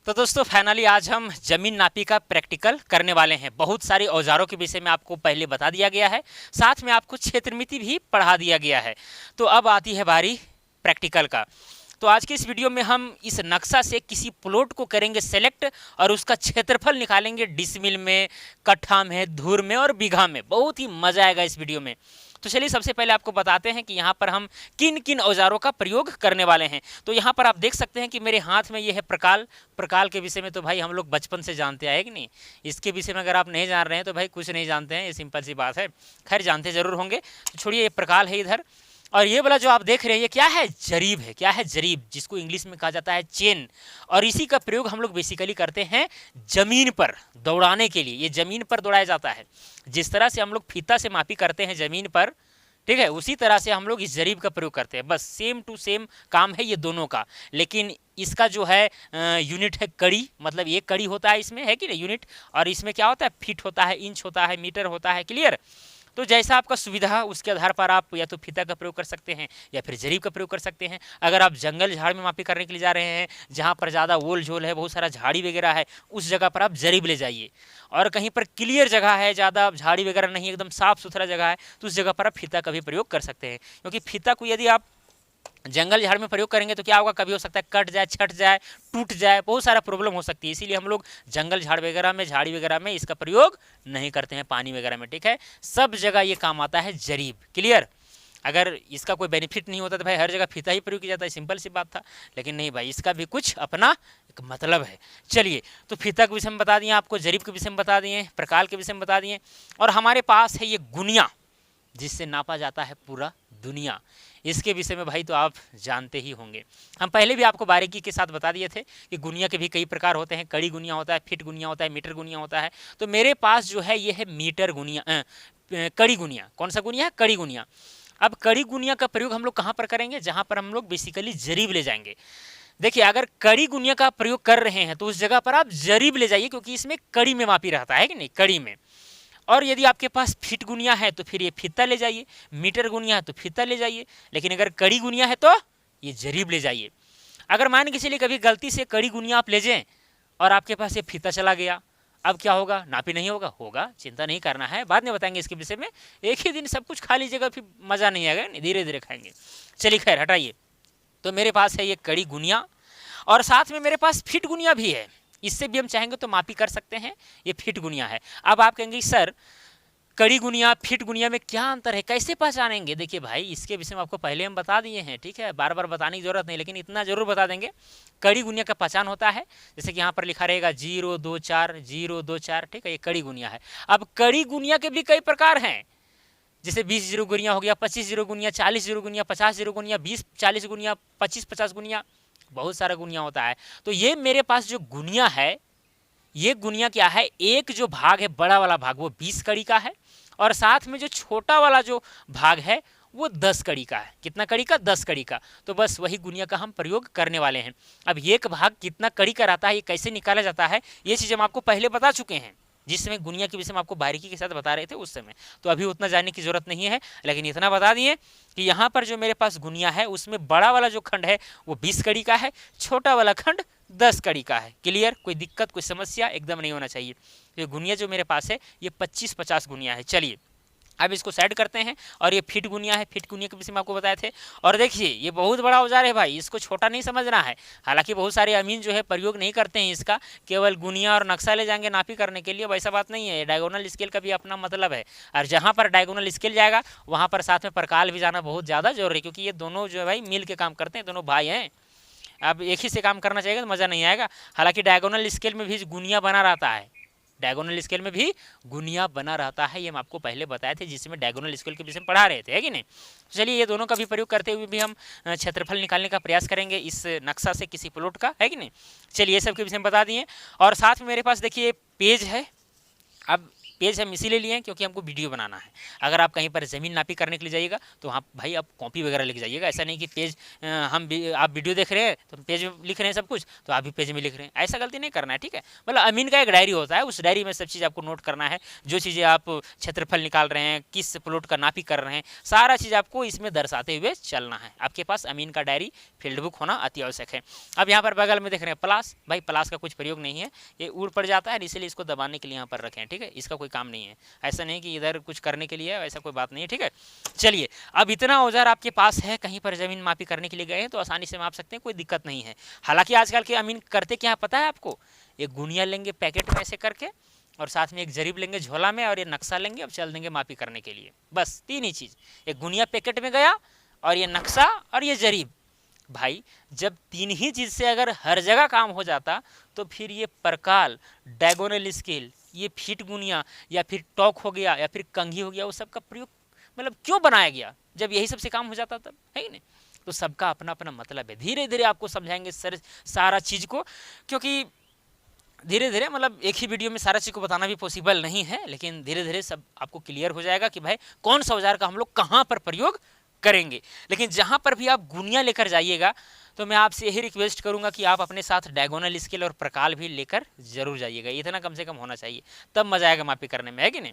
तो दोस्तों फाइनली आज हम जमीन नापी का प्रैक्टिकल करने वाले हैं। बहुत सारे औजारों के विषय में आपको पहले बता दिया गया है, साथ में आपको क्षेत्रमिति भी पढ़ा दिया गया है। तो अब आती है बारी प्रैक्टिकल का। तो आज के इस वीडियो में हम इस नक्शा से किसी प्लॉट को करेंगे सेलेक्ट और उसका क्षेत्रफल निकालेंगे डिसमिल में, कट्ठा में, धूर में और बीघा में। बहुत ही मजा आएगा इस वीडियो में। तो चलिए सबसे पहले आपको बताते हैं कि यहाँ पर हम किन किन औजारों का प्रयोग करने वाले हैं। तो यहाँ पर आप देख सकते हैं कि मेरे हाथ में ये है प्रकाल। प्रकाल के विषय में तो भाई हम लोग बचपन से जानते आए कि नहीं। इसके विषय में अगर आप नहीं जान रहे हैं तो भाई कुछ नहीं जानते हैं, ये सिंपल सी बात है। खैर जानते जरूर होंगे। तो छोड़िए, ये प्रकाल है इधर। और ये वाला जो आप देख रहे हैं ये क्या है? जरीब है। क्या है? जरीब, जिसको इंग्लिश में कहा जाता है चेन। और इसी का प्रयोग हम लोग बेसिकली करते हैं जमीन पर दौड़ाने के लिए। ये जमीन पर दौड़ाया जाता है। जिस तरह से हम लोग फीता से मापी करते हैं जमीन पर, ठीक है, उसी तरह से हम लोग इस जरीब का प्रयोग करते हैं। बस सेम टू सेम काम है ये दोनों का। लेकिन इसका जो है यूनिट है कड़ी, मतलब ये कड़ी होता है इसमें, है कि नहीं, यूनिट। और इसमें क्या होता है? फीट होता है, इंच होता है, मीटर होता है। क्लियर? तो जैसा आपका सुविधा उसके आधार पर आप या तो फीता का प्रयोग कर सकते हैं या फिर जरीब का प्रयोग कर सकते हैं। अगर आप जंगल झाड़ में मापी करने के लिए जा रहे हैं, जहाँ पर ज़्यादा ओल झोल है, बहुत सारा झाड़ी वगैरह है, उस जगह पर आप जरीब ले जाइए। और कहीं पर क्लियर जगह है, ज़्यादा झाड़ी वगैरह नहीं, एकदम साफ सुथरा जगह है, तो उस जगह पर आप फीता का भी प्रयोग कर सकते हैं। क्योंकि फीता को यदि आप जंगल झाड़ में प्रयोग करेंगे तो क्या होगा? कभी हो सकता है कट जाए, छट जाए, टूट जाए, बहुत सारा प्रॉब्लम हो सकती है। इसीलिए हम लोग जंगल झाड़ वगैरह में, झाड़ी वगैरह में इसका प्रयोग नहीं करते हैं, पानी वगैरह में। ठीक है, सब जगह ये काम आता है जरीब। क्लियर? अगर इसका कोई बेनिफिट नहीं होता तो भाई हर जगह फीता ही प्रयोग किया जाता है, सिंपल सी बात था। लेकिन नहीं भाई, इसका भी कुछ अपना एक मतलब है। चलिए, तो फीता के विषय में बता दिए आपको, जरीब के विषय में बता दिए, प्रकाल के विषय में बता दिए। और हमारे पास है ये गुनिया, जिससे नापा जाता है पूरा दुनिया। इसके विषय में भाई तो आप जानते ही होंगे। हम पहले भी आपको बारीकी के साथ बता दिए थे कि गुनिया के भी कई प्रकार होते हैं। कड़ी गुनिया होता है, फिट गुनिया होता है, मीटर गुनिया होता है। तो मेरे पास जो है ये है मीटर गुनिया, कड़ी गुनिया। कौन सा गुनिया है? कड़ी गुनिया। अब कड़ी गुनिया का प्रयोग हम लोग कहाँ पर करेंगे? जहाँ पर हम लोग बेसिकली जरीब ले जाएंगे। देखिए, अगर कड़ी गुनिया का प्रयोग कर रहे हैं तो उस जगह पर आप जरीब ले जाइए, क्योंकि इसमें कड़ी में मापी रहता है कि नहीं, कड़ी में। और यदि आपके पास फिट गुनिया है तो फिर ये फीता ले जाइए, मीटर गुनिया है तो फीता ले जाइए। लेकिन अगर कड़ी गुनिया है तो ये जरीब ले जाइए। अगर मान के चलिए कभी गलती से कड़ी गुनिया आप ले जाएं और आपके पास ये फीता चला गया, अब क्या होगा? नापी नहीं होगा? होगा, चिंता नहीं करना है, बाद में बताएंगे इसके विषय में। एक ही दिन सब कुछ खा लीजिएगा, फिर मज़ा नहीं आएगा, धीरे धीरे खाएंगे। चलिए खैर हटाइए। तो मेरे पास है ये कड़ी गुनिया और साथ में मेरे पास फिट गुनिया भी है। इससे भी हम चाहेंगे तो मापी कर सकते हैं। ये फिट गुनिया है। अब आप कहेंगे सर कड़ी गुनिया फिट गुनिया में क्या अंतर है, कैसे पहचानेंगे? देखिए भाई, इसके विषय में आपको पहले हम बता दिए हैं, ठीक है, बार बार बताने की जरूरत नहीं, लेकिन इतना जरूर बता देंगे। कड़ी गुनिया का पहचान होता है, जैसे कि यहाँ पर लिखा रहेगा 024 024, ठीक है, ये कड़ी गुनिया है। अब कड़ी गुनिया के भी कई प्रकार हैं, जैसे 20 जीरो गुनिया हो गया, 25 जीरो गुनिया, 40 जीरो गुनिया, 50 जीरो गुनिया, 20-40 गुनिया, 25-50 गुनिया, बहुत सारा गुनिया होता है। तो ये मेरे पास जो गुनिया है, ये गुनिया क्या है? एक जो भाग है बड़ा वाला भाग वो 20 कड़ी का है, और साथ में जो छोटा वाला जो भाग है वो 10 कड़ी का है। कितना कड़ी का? 10 कड़ी का। तो बस वही गुनिया का हम प्रयोग करने वाले हैं। अब एक भाग कितना कड़ी का रहता है, ये कैसे निकाला जाता है, ये चीज़ हम आपको पहले बता चुके हैं, जिस समय गुनिया के विषय में आपको बारीकी के साथ बता रहे थे उस समय। तो अभी उतना जानने की जरूरत नहीं है, लेकिन इतना बता दिए कि यहाँ पर जो मेरे पास गुनिया है उसमें बड़ा वाला जो खंड है वो 20 कड़ी का है, छोटा वाला खंड 10 कड़ी का है। क्लियर? कोई दिक्कत, कोई समस्या एकदम नहीं होना चाहिए। तो ये गुनिया जो मेरे पास है ये 25-50 गुनिया है। चलिए अब इसको साइड करते हैं। और ये फिट गुनिया है, फिट गुनिया के विषय में आपको बताए थे। और देखिए ये बहुत बड़ा औजार है भाई, इसको छोटा नहीं समझना है। हालांकि बहुत सारे अमीन जो है प्रयोग नहीं करते हैं इसका, केवल गुनिया और नक्शा ले जाएंगे नापी करने के लिए, वैसा बात नहीं है। डायगोनल स्केल का भी अपना मतलब है, और जहाँ पर डायगोनल स्केल जाएगा वहाँ पर साथ में प्रकाल भी जाना बहुत ज़्यादा जरूरी है, क्योंकि ये दोनों जो है भाई मिल के काम करते हैं, दोनों भाई हैं। अब एक ही से काम करना चाहिए तो मज़ा नहीं आएगा। हालांकि डायगोनल स्केल में भी गुनिया बना रहता है, डायगोनल स्केल में भी गुनिया बना रहता है, ये हम आपको पहले बताए थे, जिसमें डायगोनल स्केल के विषय में पढ़ा रहे थे, है कि नहीं। चलिए ये दोनों का भी प्रयोग करते हुए भी हम क्षेत्रफल निकालने का प्रयास करेंगे इस नक्शा से किसी प्लॉट का, है कि नहीं। चलिए ये सब के विषय में बता दिए। और साथ में मेरे पास देखिए पेज है। अब पेज हम इसीलिए लिए हैं क्योंकि हमको वीडियो बनाना है। अगर आप कहीं पर ज़मीन नापी करने के लिए जाइएगा तो वहाँ भाई आप कॉपी वगैरह लेके जाइएगा। ऐसा नहीं कि पेज आप वीडियो देख रहे हैं तो पेज में लिख रहे हैं सब कुछ, तो आप भी पेज में लिख रहे हैं, ऐसा गलती नहीं करना है, ठीक है। मतलब अमीन का एक डायरी होता है, उस डायरी में सब चीज़ आपको नोट करना है। जो चीज़ें आप क्षेत्रफल निकाल रहे हैं, किस प्लॉट का नापी कर रहे हैं, सारा चीज़ आपको इसमें दर्शाते हुए चलना है। आपके पास अमीन का डायरी, फील्ड बुक होना अति आवश्यक है। अब यहाँ पर बगल में देख रहे हैं प्लास, भाई प्लास का कुछ प्रयोग नहीं है, ये उड़ पड़ जाता है, इसलिए इसको दबाने के लिए यहाँ पर रखें, ठीक है। इसका कोई काम नहीं है, ऐसा नहीं कि इधर कुछ करने के लिए है, ऐसा कोई बात नहीं है, ठीक है। चलिए, अब इतना औजार आपके पास है, कहीं पर जमीन मापी करने के लिए गए हैं तो आसानी से माप सकते हैं, कोई दिक्कत नहीं है। हालांकि आजकल के अमीन करते क्या है पता है आपको, एक गुनिया लेंगे पैकेट में ऐसे करके, और साथ में एक जरीब लेंगे झोला में, और ये नक्शा लेंगे, अब चल देंगे मापी करने के लिए। बस तीन ही चीज़, एक गुनिया पैकेट में गया, और ये नक्शा, और ये जरीब। भाई जब तीन ही चीज़ से अगर हर जगह काम हो जाता तो फिर ये परकाल, डायगोनल स्केल, ये फीट गुनिया, या फिर टॉक हो गया, या फिर कंघी हो गया, वो सब का प्रयोग मतलब क्यों बनाया गया जब यही सबसे काम हो जाता तब, है कि नहीं। तो सबका अपना अपना मतलब है। धीरे धीरे आपको समझाएंगे सर सारा चीज़ को, क्योंकि धीरे धीरे मतलब एक ही वीडियो में सारा चीज़ को बताना भी पॉसिबल नहीं है, लेकिन धीरे धीरे सब आपको क्लियर हो जाएगा कि भाई कौन सा औजार का हम लोग कहाँ पर प्रयोग करेंगे। लेकिन जहाँ पर भी आप गुनिया लेकर जाइएगा तो मैं आपसे यही रिक्वेस्ट करूँगा कि आप अपने साथ डायगोनल स्केल और प्रकाल भी लेकर जरूर जाइएगा। इतना कम से कम होना चाहिए, तब मजा आएगा मापी करने में, है कि नहीं।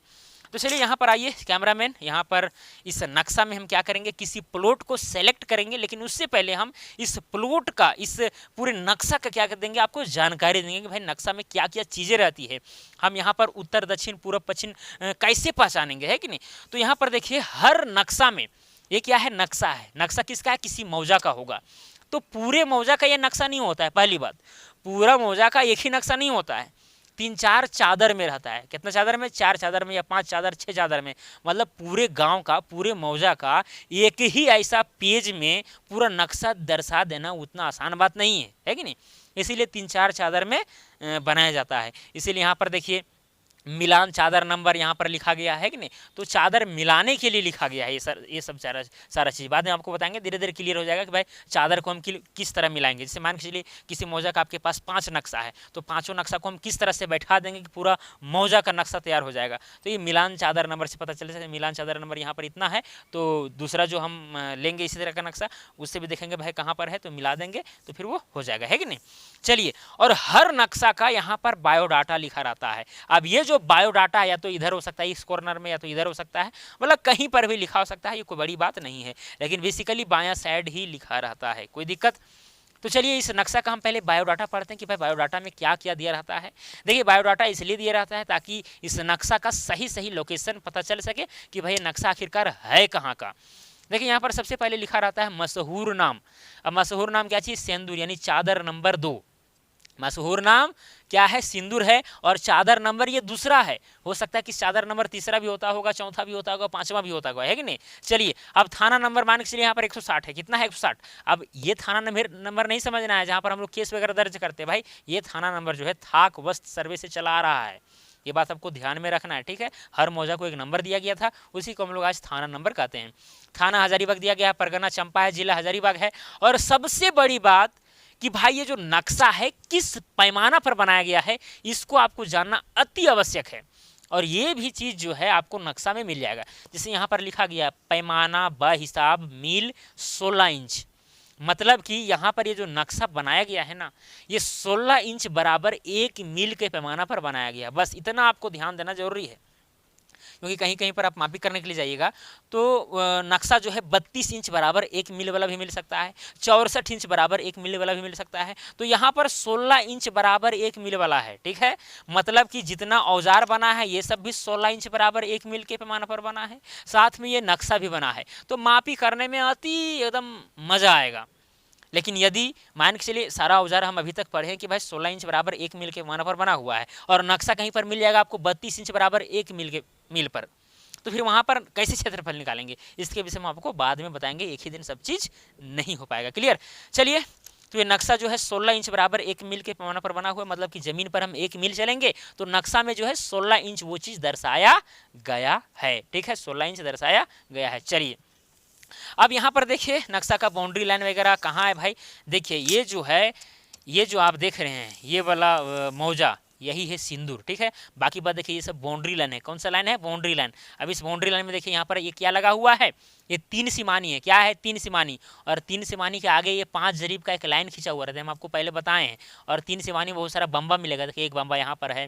तो चलिए यहाँ पर आइए कैमरामैन, यहाँ पर इस नक्शा में हम क्या करेंगे, किसी प्लॉट को सेलेक्ट करेंगे, लेकिन उससे पहले हम इस प्लॉट का, इस पूरे नक्शा का क्या कर देंगे, आपको जानकारी देंगे कि भाई नक्शा में क्या क्या चीज़ें रहती है। हम यहाँ पर उत्तर दक्षिण पूर्व पश्चिम कैसे पहचानेंगे, है कि नहीं। तो यहाँ पर देखिए हर नक्शा में ये क्या है, नक्शा है। नक्शा किसका है, किसी मौजा का होगा। तो पूरे मौजा का ये नक्शा नहीं होता है, पहली बात। पूरा मौजा का एक ही नक्शा नहीं होता है, 3-4 चादर में रहता है। कितना चादर में, 4 चादर में, या 5 चादर, 6 चादर में। मतलब पूरे गांव का, पूरे मौजा का एक ही ऐसा पेज में पूरा नक्शा दर्शा देना उतना आसान बात नहीं है कि नहीं। इसीलिए 3-4 चादर में बनाया जाता है। इसीलिए यहाँ पर देखिए मिलान चादर नंबर यहाँ पर लिखा गया है कि नहीं। तो चादर मिलाने के लिए लिखा गया है ये सब सारा चीज़ बाद में आपको बताएंगे, धीरे धीरे क्लियर हो जाएगा कि भाई चादर को हम किस तरह मिलाएंगे। जैसे मान के चलिए किसी मौजा का आपके पास 5 नक्शा है, तो पाँचों नक्शा को हम किस तरह से बैठा देंगे कि पूरा मौजा का नक्शा तैयार हो जाएगा। तो ये मिलान चादर नंबर से पता चल जाएगा, मिलान चादर नंबर यहाँ पर इतना है, तो दूसरा जो हम लेंगे इसी तरह का नक्शा, उससे भी देखेंगे भाई कहाँ पर है, तो मिला देंगे, तो फिर वो हो जाएगा, है कि नहीं। चलिए, और हर नक्शा का यहाँ पर बायोडाटा लिखा रहता है। अब ये जो बायोडाटा या तो इधर हो सकता है इस कॉर्नर में, या तो इधर हो सकता है, मतलब कहीं पर भी लिखा हो सकता है, ये कोई बड़ी बात नहीं है, लेकिन बेसिकली बायां साइड ही लिखा रहता है, कोई दिक्कत। तो चलिए इस नक्शा का हम पहले बायोडाटा पढ़ते हैं कि भाई बायोडाटा में क्या क्या दिया रहता है। देखिए बायोडाटा इसलिए दिया रहता है ताकि इस नक्शा का सही लोकेशन पता चल सके कि भाई नक्शा आखिरकार है कहाँ का। देखिए यहाँ पर सबसे पहले लिखा रहता है मशहूर नाम। अब मशहूर नाम क्या चीज़, सिंदूर, यानी चादर नंबर 2। मशहूर नाम क्या है, सिंदूर है, और चादर नंबर ये दूसरा है। हो सकता है कि चादर नंबर तीसरा भी होता होगा, चौथा भी होता होगा, पांचवा भी होता होगा, है कि नहीं। चलिए अब थाना नंबर मान के चलिए यहाँ पर 160 है, कितना है 160। अब ये थाना नंबर नहीं समझना है जहाँ पर हम लोग केस वगैरह दर्ज करते हैं, भाई ये थाना नंबर जो है थाक वस्त सर्वे से चला आ रहा है, ये बात आपको ध्यान में रखना है, ठीक है। हर मौजा को एक नंबर दिया गया था, उसी को हम लोग आज थाना नंबर कहते हैं। थाना हजारीबाग दिया गया है, परगना चंपा है, जिला हजारीबाग है। और सबसे बड़ी बात कि भाई ये जो नक्शा है किस पैमाना पर बनाया गया है, इसको आपको जानना अति आवश्यक है। और ये भी चीज़ जो है आपको नक्शा में मिल जाएगा। जैसे यहाँ पर लिखा गया पैमाना ब हिसाब मील 16 इंच, मतलब कि यहाँ पर ये जो नक्शा बनाया गया है ना, ये 16 इंच बराबर 1 मील के पैमाना पर बनाया गया। बस इतना आपको ध्यान देना जरूरी है, क्योंकि कहीं कहीं पर आप मापी करने के लिए जाइएगा तो नक्शा जो है 32 इंच बराबर 1 मील वाला भी मिल सकता है, 64 इंच बराबर 1 मील वाला भी मिल सकता है। तो यहाँ पर 16 इंच बराबर 1 मील वाला है, ठीक है। मतलब कि जितना औजार बना है ये सब भी 16 इंच बराबर 1 मील के पैमाने पर बना है, साथ में ये नक्शा भी बना है। तो मापी करने में अति एकदम मज़ा आएगा। लेकिन यदि मान के चलिए सारा औजार हम अभी तक पढ़े कि भाई 16 इंच बराबर 1 मील के पैमाने पर बना हुआ है, और नक्शा कहीं पर मिल जाएगा आपको 32 इंच बराबर 1 मील पर, तो फिर वहाँ पर कैसे क्षेत्रफल निकालेंगे, इसके विषय में आपको बाद में बताएंगे, एक ही दिन सब चीज़ नहीं हो पाएगा। क्लियर। चलिए, तो ये नक्शा जो है 16 इंच बराबर 1 मील के पैमाने पर बना हुआ है, मतलब कि ज़मीन पर हम 1 मील चलेंगे तो नक्शा में जो है 16 इंच वो चीज़ दर्शाया गया है, ठीक है, 16 इंच दर्शाया गया है। चलिए अब यहाँ पर देखिए नक्शा का बाउंड्री लाइन वगैरह कहाँ है भाई। देखिए ये जो है, ये जो आप देख रहे हैं ये वाला मौजा, यही है सिंदूर, ठीक है। बाकी बात देखिए ये सब बाउंड्री लाइन है, कौन सा लाइन है, बाउंड्री लाइन। अब इस बाउंड्री लाइन में देखिए यहाँ पर ये क्या लगा हुआ है, ये 3 सिमानी है, क्या है 3 सिमानी, और 3 सिमानी के आगे ये 5 जरीब का एक लाइन खींचा हुआ रहता है, हम आपको पहले बताए हैं। और 3 सिमानी में बहुत सारा बम्बा मिलेगा, देखिए एक बम्बा यहाँ पर है,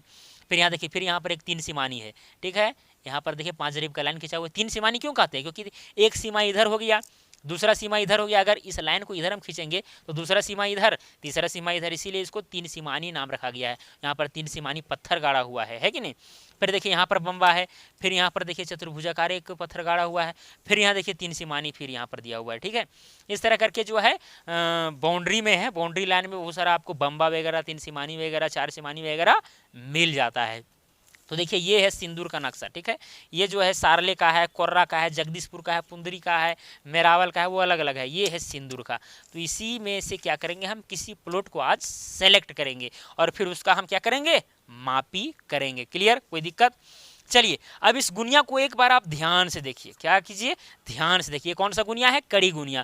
फिर यहाँ देखिए फिर यहाँ पर एक 3 सिमानी है, ठीक है। यहाँ पर देखिए 5 जरीब का लाइन खींचा हुआ है। 3 सिमानी क्यों कहते हैं, क्योंकि एक सीमा इधर हो गया, दूसरा सीमा इधर हो गया, अगर इस लाइन को इधर हम खींचेंगे तो दूसरा सीमा इधर, तीसरा सीमा इधर, इसीलिए इसको 3 सिमानी नाम रखा गया है। यहाँ पर 3 सिमानी पत्थर गाड़ा हुआ है कि नहीं। फिर देखिए यहाँ पर बम्बा है, फिर यहाँ पर देखिए चतुर्भुजाकार एक पत्थर गाड़ा हुआ है, फिर यहाँ देखिए 3 सिमानी फिर यहाँ पर दिया हुआ है, ठीक है। इस तरह करके जो है बाउंड्री में है, बाउंड्री लाइन में बहुत सारा आपको बम्बा वगैरह, 3 सिमानी वगैरह, 4 सिमानी वगैरह मिल जाता है। तो देखिए ये है सिंदूर का नक्शा, ठीक है। ये जो है सारले का है, कोर्रा का है, जगदीशपुर का है, पुंदरी का है, मेरावल का है, वो अलग अलग है। ये है सिंदूर का। तो इसी में से क्या करेंगे, हम किसी प्लॉट को आज सेलेक्ट करेंगे और फिर उसका हम क्या करेंगे, मापी करेंगे। क्लियर, कोई दिक्कत। चलिए अब इस गुनिया को एक बार आप ध्यान से देखिए, क्या कीजिए, ध्यान से देखिए। कौन सा गुनिया है, कड़ी गुनिया।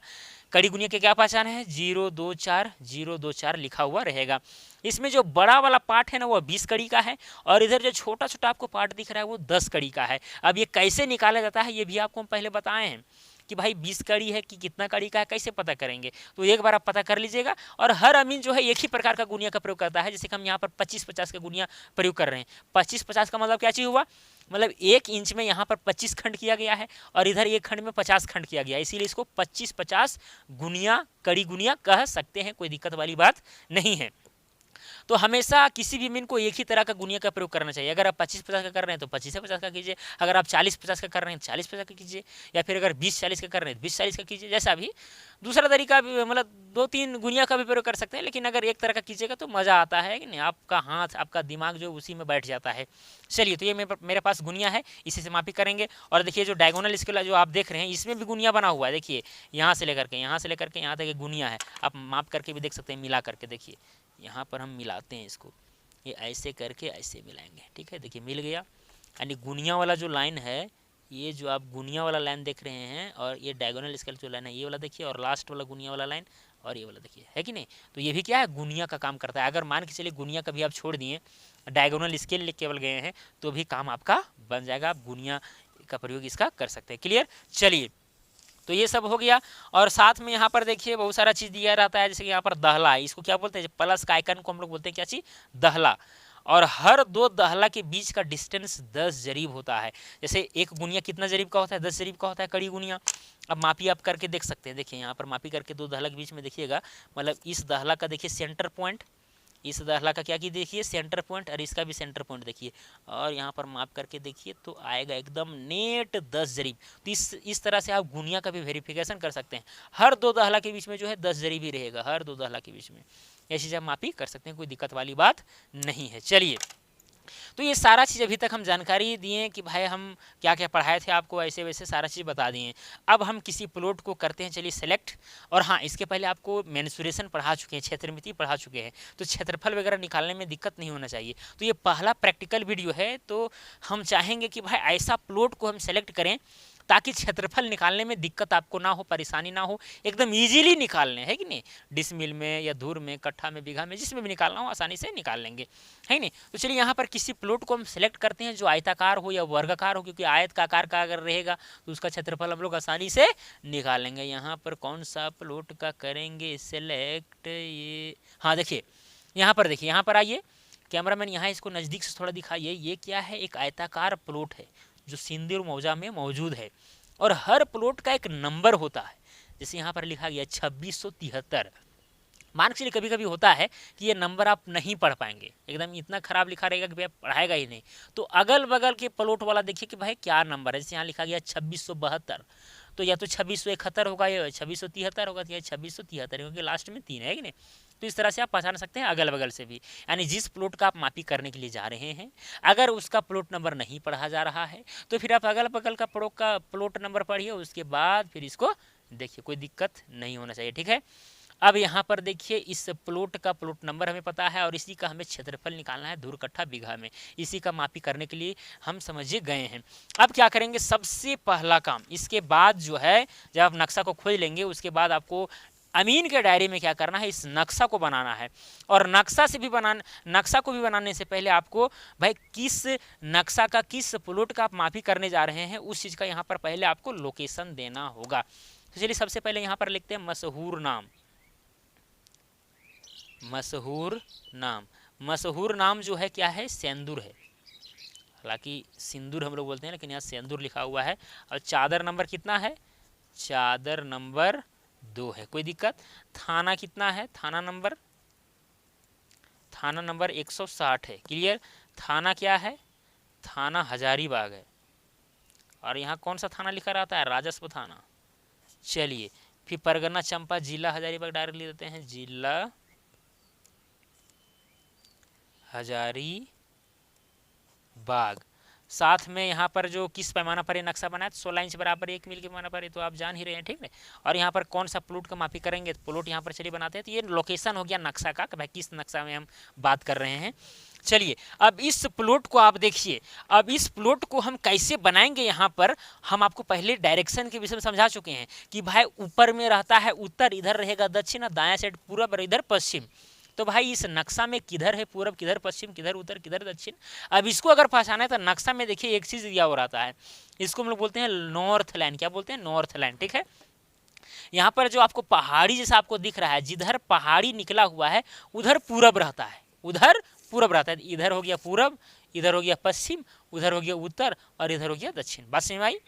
कड़ी गुनिया के क्या पहचान है, 024 लिखा हुआ रहेगा। इसमें जो बड़ा वाला पार्ट है ना वो 20 कड़ी का है, और इधर जो छोटा छोटा आपको पार्ट दिख रहा है वो 10 कड़ी का है। अब ये कैसे निकाला जाता है ये भी आपको हम पहले बताए हैं कि भाई 20 कड़ी है कि कितना कड़ी का है, कैसे पता करेंगे। तो एक बार आप पता कर लीजिएगा। और हर अमीन जो है एक ही प्रकार का गुनिया का प्रयोग करता है। जैसे कि हम यहाँ पर 25-50 का गुनिया प्रयोग कर रहे हैं। 25-50 का मतलब क्या चीज़ हुआ, मतलब 1 इंच में यहाँ पर 25 खंड किया गया है और इधर एक खंड में 50 खंड किया गया है, इसीलिए इसको 25-50 गुनिया, कड़ी गुनिया कह सकते हैं, कोई दिक्कत वाली बात नहीं है। तो हमेशा किसी भी मीन को एक ही तरह का गुनिया का प्रयोग करना चाहिए। अगर आप 25-50 का कर रहे हैं तो 25-50 का कीजिए, अगर आप 40-50 का कर रहे हैं तो 40-50 का कीजिए, या फिर अगर 20-40 का कर रहे हैं तो 20-40 का कीजिए। जैसा भी दूसरा तरीका भी, मतलब 2-3 गुनिया का भी प्रयोग कर सकते हैं, लेकिन अगर एक तरह का कीजिएगा तो मज़ा आता है कि नहीं, आपका हाथ, आपका दिमाग जो उसी में बैठ जाता है। चलिए, तो ये मेरे पास गुनिया है, इसी से मापी करेंगे। और देखिए जो डायगोनल स्केल जो आप देख रहे हैं इसमें भी गुनिया बना हुआ है। देखिए यहाँ से लेकर के यहाँ तक एक गुनिया है, आप माप करके भी देख सकते हैं, मिला करके देखिए। यहाँ पर हम मिलाते हैं इसको, ये ऐसे करके ऐसे मिलाएंगे, ठीक है। देखिए मिल गया। यानी गुनिया वाला जो लाइन है, ये जो आप गुनिया वाला लाइन देख रहे हैं, और ये डायगोनल स्केल जो लाइन है ये वाला देखिए, और लास्ट वाला गुनिया वाला लाइन, और ये वाला देखिए, है कि नहीं। तो ये भी क्या है, गुनिया का काम करता है। अगर मान के चलिए गुनिया कभी आप छोड़ दिए, डायगोनल स्केल केवल गए हैं, तो भी काम आपका बन जाएगा। आप गुनिया का प्रयोग इसका कर सकते हैं। क्लियर। चलिए, तो ये सब हो गया। और साथ में यहाँ पर देखिए बहुत सारा चीज़ दिया रहता है, जैसे कि यहाँ पर दहला है, इसको क्या बोलते हैं, प्लस का आइकन को हम लोग बोलते हैं क्या चीज़, दहला। और हर 2 दहला के बीच का डिस्टेंस 10 जरीब होता है। जैसे एक गुनिया कितना जरीब का होता है, 10 जरीब का होता है कड़ी गुनिया। अब मापी आप करके देख सकते हैं। देखिए यहाँ पर मापी करके 2 दहला के बीच में देखिएगा, मतलब इस दहला का देखिए सेंटर पॉइंट, इस दहला का क्या की देखिए सेंटर पॉइंट, और इसका भी सेंटर पॉइंट देखिए, और यहाँ पर माप करके देखिए तो आएगा एकदम नेट 10 जरीब। तो इस तरह से आप गुनिया का भी वेरिफिकेशन कर सकते हैं। हर 2 दहला के बीच में जो है 10 जरीब ही रहेगा, हर 2 दहला के बीच में। ऐसी चीज़ आप मापी कर सकते हैं, कोई दिक्कत वाली बात नहीं है। चलिए, तो ये सारा चीज़ अभी तक हम जानकारी दिए कि भाई हम क्या क्या पढ़ाए थे आपको, ऐसे वैसे सारा चीज़ बता दिए। अब हम किसी प्लॉट को करते हैं, चलिए सेलेक्ट। और हाँ, इसके पहले आपको मेंसुरेशन पढ़ा चुके हैं, क्षेत्रमिति पढ़ा चुके हैं, तो क्षेत्रफल वगैरह निकालने में दिक्कत नहीं होना चाहिए। तो ये पहला प्रैक्टिकल वीडियो है, तो हम चाहेंगे कि भाई ऐसा प्लॉट को हम सेलेक्ट करें ताकि क्षेत्रफल निकालने में दिक्कत आपको ना हो, परेशानी ना हो, एकदम इजीली निकालने, है कि नहीं। डिसमिल में या धूर में, कट्ठा में, बीघा में, जिसमें भी निकालना हो आसानी से निकाल लेंगे, है नहीं। तो चलिए यहाँ पर किसी प्लॉट को हम सेलेक्ट करते हैं जो आयताकार हो या वर्गाकार हो, क्योंकि आयत का आकार का अगर रहेगा तो उसका क्षेत्रफल हम लोग आसानी से निकाल लेंगे। यहाँ पर कौन सा प्लॉट का करेंगे सेलेक्ट, ये हाँ देखिए यहाँ पर, देखिए यहाँ पर आइए, कैमरामैन यहाँ इसको नज़दीक से थोड़ा दिखाइए। ये क्या है, एक आयताकार प्लॉट है जो सिंदूर मौजा में मौजूद है, और हर प्लॉट का एक नंबर होता है। जैसे यहाँ पर लिखा गया 2673। मान के चलिए कभी कभी होता है कि ये नंबर आप नहीं पढ़ पाएंगे, एकदम इतना खराब लिखा रहेगा कि भाई पढ़ाएगा ही नहीं। तो अगल बगल के प्लॉट वाला देखिए कि भाई क्या नंबर है। जैसे यहाँ लिखा गया 2672, तो या तो 2671 होगा या 2673 होगा, या 2673, क्योंकि लास्ट में 3 है कि नहीं। तो इस तरह से आप पहचान सकते हैं अगल बगल से भी। यानी जिस प्लॉट का आप मापी करने के लिए जा रहे हैं, अगर उसका प्लॉट नंबर नहीं पढ़ा जा रहा है तो फिर आप अगल बगल का प्लॉट नंबर पढ़िए, उसके बाद फिर इसको देखिए, कोई दिक्कत नहीं होना चाहिए, ठीक है। अब यहाँ पर देखिए इस प्लॉट का प्लॉट नंबर हमें पता है, और इसी का हमें क्षेत्रफल निकालना है धूर कट्ठा बीघा में। इसी का मापी करने के लिए हम समझिए गए हैं। अब क्या करेंगे, सबसे पहला काम, इसके बाद जो है जब आप नक्शा को खोज लेंगे उसके बाद आपको अमीन के डायरी में क्या करना है, इस नक्शा को बनाना है। और नक्शा को भी बनाने से पहले आपको भाई किस नक्शा का, किस प्लॉट का आप माफी करने जा रहे हैं, उस चीज़ का यहाँ पर पहले आपको लोकेशन देना होगा। तो चलिए सबसे पहले यहाँ पर लिखते हैं मशहूर नाम। मशहूर नाम, मशहूर नाम जो है क्या है, सेंदूर है। हालांकि सिंदूर हम लोग बोलते हैं, लेकिन यहाँ सेंदूर लिखा हुआ है। और चादर नंबर कितना है, चादर नंबर 2 है, कोई दिक्कत। थाना कितना है, थाना नंबर 160 है, क्लियर। थाना क्या है, थाना हजारीबाग है। और यहाँ कौन सा थाना लिखा रहता है, राजस्व थाना। चलिए फिर परगना चंपा, जिला हजारीबाग डायरेक्ट ले देते हैं, जिला हजारीबाग। साथ में यहाँ पर जो किस पैमाना पर ये नक्शा बनाया, 16 इंच बराबर 1 मील के पैमाना पर, तो आप जान ही रहे हैं, ठीक है। और यहाँ पर कौन सा प्लॉट का माफी करेंगे, प्लॉट यहाँ पर चलिए बनाते हैं। तो ये लोकेशन हो गया नक्शा का, भाई किस नक्शा में हम बात कर रहे हैं। चलिए अब इस प्लॉट को आप देखिए, अब इस प्लॉट को हम कैसे बनाएंगे। यहाँ पर हम आपको पहले डायरेक्शन के विषय में समझा चुके हैं कि भाई ऊपर में रहता है उत्तर, इधर रहेगा दक्षिण, दायां साइड पूरब और इधर पश्चिम। तो भाई इस नक्शा में किधर है पूरब, किधर पश्चिम, किधर उत्तर, किधर दक्षिण। अब इसको अगर पहचाना है तो नक्शा में देखिए एक चीज दिया हो रहता है, इसको हम लोग बोलते हैं नॉर्थ लाइन। क्या बोलते हैं, नॉर्थ लाइन, ठीक है। यहाँ पर जो आपको पहाड़ी जैसा आपको दिख रहा है, जिधर पहाड़ी निकला हुआ है उधर पूरब रहता है, उधर पूरब रहता है। इधर हो गया पूरब, इधर हो गया पश्चिम, उधर हो गया उत्तर और इधर हो गया दक्षिण। बात समझ में आई।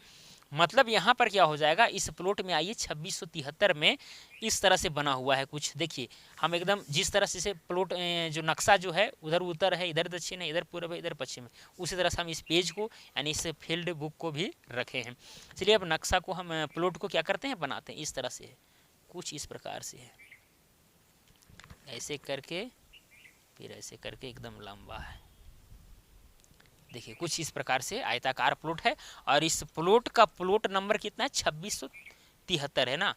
मतलब यहाँ पर क्या हो जाएगा, इस प्लॉट में आइए 2673 में इस तरह से बना हुआ है कुछ। देखिए हम एकदम जिस तरह से प्लॉट जो नक्शा जो है, उधर उत्तर है, इधर दक्षिण है, इधर पूर्व है, इधर पश्चिम है, उसी तरह से हम इस पेज को यानी इस फील्ड बुक को भी रखे हैं। चलिए अब नक्शा को हम प्लॉट को क्या करते हैं, बनाते हैं। इस तरह से है, कुछ इस प्रकार से है, ऐसे करके फिर ऐसे करके एकदम लंबा है। देखिए कुछ इस प्रकार से आयताकार प्लॉट है। और इस प्लॉट का प्लॉट नंबर कितना है, 2673 है ना,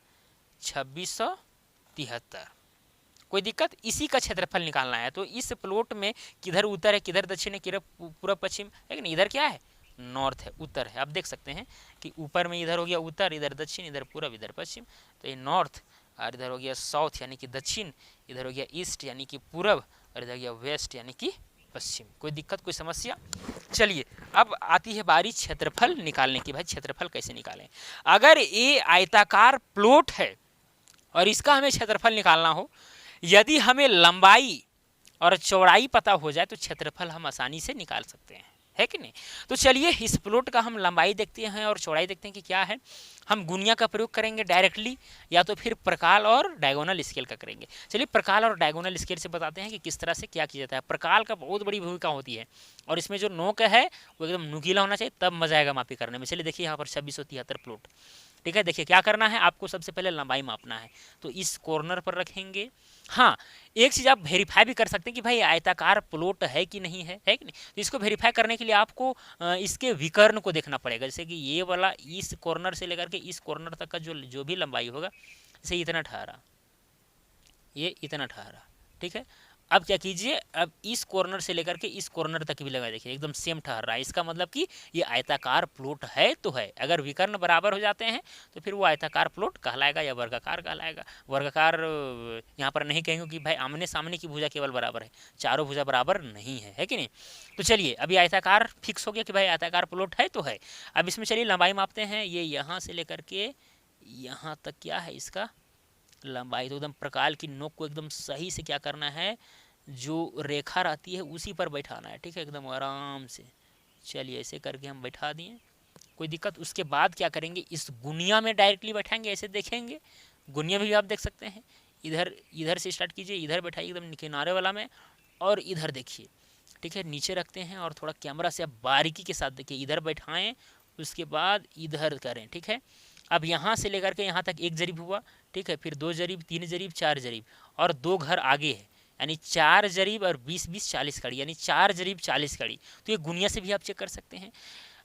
2673। कोई दिक्कत, इसी का क्षेत्रफल निकालना है। तो इस प्लॉट में किधर उत्तर है, किधर दक्षिण है, किधर पूर्व पश्चिम है कि नहीं, इधर क्या है, नॉर्थ है, उत्तर है। आप देख सकते हैं कि ऊपर में इधर हो गया उत्तर, इधर दक्षिण, इधर पूर्व, इधर पश्चिम। तो ये नॉर्थ, और इधर हो गया साउथ यानी कि दक्षिण, इधर हो गया ईस्ट यानी कि पूर्व, और इधर गया वेस्ट यानी कि पश्चिम। कोई दिक्कत, कोई समस्या। चलिए अब आती है बारी क्षेत्रफल निकालने की। भाई क्षेत्रफल कैसे निकालें, अगर ये आयताकार प्लॉट है और इसका हमें क्षेत्रफल निकालना हो, यदि हमें लंबाई और चौड़ाई पता हो जाए तो क्षेत्रफल हम आसानी से निकाल सकते हैं, है कि नहीं। तो चलिए इस प्लॉट का हम लंबाई देखते हैं और चौड़ाई देखते हैं कि क्या है। हम गुनिया का प्रयोग करेंगे डायरेक्टली, या तो फिर प्रकाल और डायगोनल स्केल का करेंगे। चलिए प्रकाल और डायगोनल स्केल से बताते हैं कि किस तरह से क्या किया जाता है। प्रकाल का बहुत बड़ी भूमिका होती है और इसमें जो नोक है वो एकदम नुकीला होना चाहिए, तब मजा आएगा मापी करने में। चलिए देखिए यहाँ पर 2673 प्लॉट, ठीक है। देखिए क्या करना है, आपको सबसे पहले लंबाई मापना है। तो इस कॉर्नर पर रखेंगे। हाँ एक चीज़ आप वेरीफाई भी कर सकते हैं कि भाई आयताकार प्लॉट है कि नहीं है, है कि नहीं। तो इसको वेरीफाई करने के लिए आपको इसके विकर्ण को देखना पड़ेगा। जैसे कि ये वाला इस कॉर्नर से लेकर के इस कॉर्नर तक का जो भी लंबाई होगा, जैसे इतना ठहरा, ये इतना ठहरा, ठीक है। अब क्या कीजिए, अब इस कॉर्नर से लेकर के इस कॉर्नर तक भी लगा, देखिए एकदम सेम ठहर रहा है। इसका मतलब कि ये आयताकार प्लॉट है तो है। अगर विकर्ण बराबर हो जाते हैं तो फिर वो आयताकार प्लॉट कहलाएगा या वर्गाकार कहलाएगा। वर्गाकार यहाँ पर नहीं कहेंगे कि भाई आमने सामने की भुजा केवल बराबर है, चारों भुजा बराबर नहीं है, है कि नहीं। तो चलिए अभी आयताकार फिक्स हो गया कि भाई आयताकार प्लॉट है तो है। अब इसमें चलिए लंबाई मापते हैं। ये यहाँ से लेकर के यहाँ तक क्या है इसका लंबाई। तो एकदम प्रकाल की नोक को एकदम सही से क्या करना है, जो रेखा रहती है उसी पर बैठाना है, ठीक है, एकदम आराम से। चलिए ऐसे करके हम बैठा दिए, कोई दिक्कत। उसके बाद क्या करेंगे, इस गुनिया में डायरेक्टली बैठाएंगे, ऐसे देखेंगे। गुनिया भी आप देख सकते हैं, इधर से स्टार्ट कीजिए, इधर बैठाइए एकदम किनारे वाला में, और इधर देखिए, ठीक है। नीचे रखते हैं और थोड़ा कैमरा से आप बारीकी के साथ देखिए, इधर बैठाएँ, उसके बाद इधर करें, ठीक है। अब यहाँ से लेकर के यहाँ तक एक जरीब हुआ, ठीक है, फिर 2 जरीब, 3 जरीब, 4 जरीब, और 2 घर आगे है, यानी 4 जरीब और 20-20 40 कड़ी, यानी 4 जरीब 40 कड़ी। तो ये गुनिया से भी आप चेक कर सकते हैं।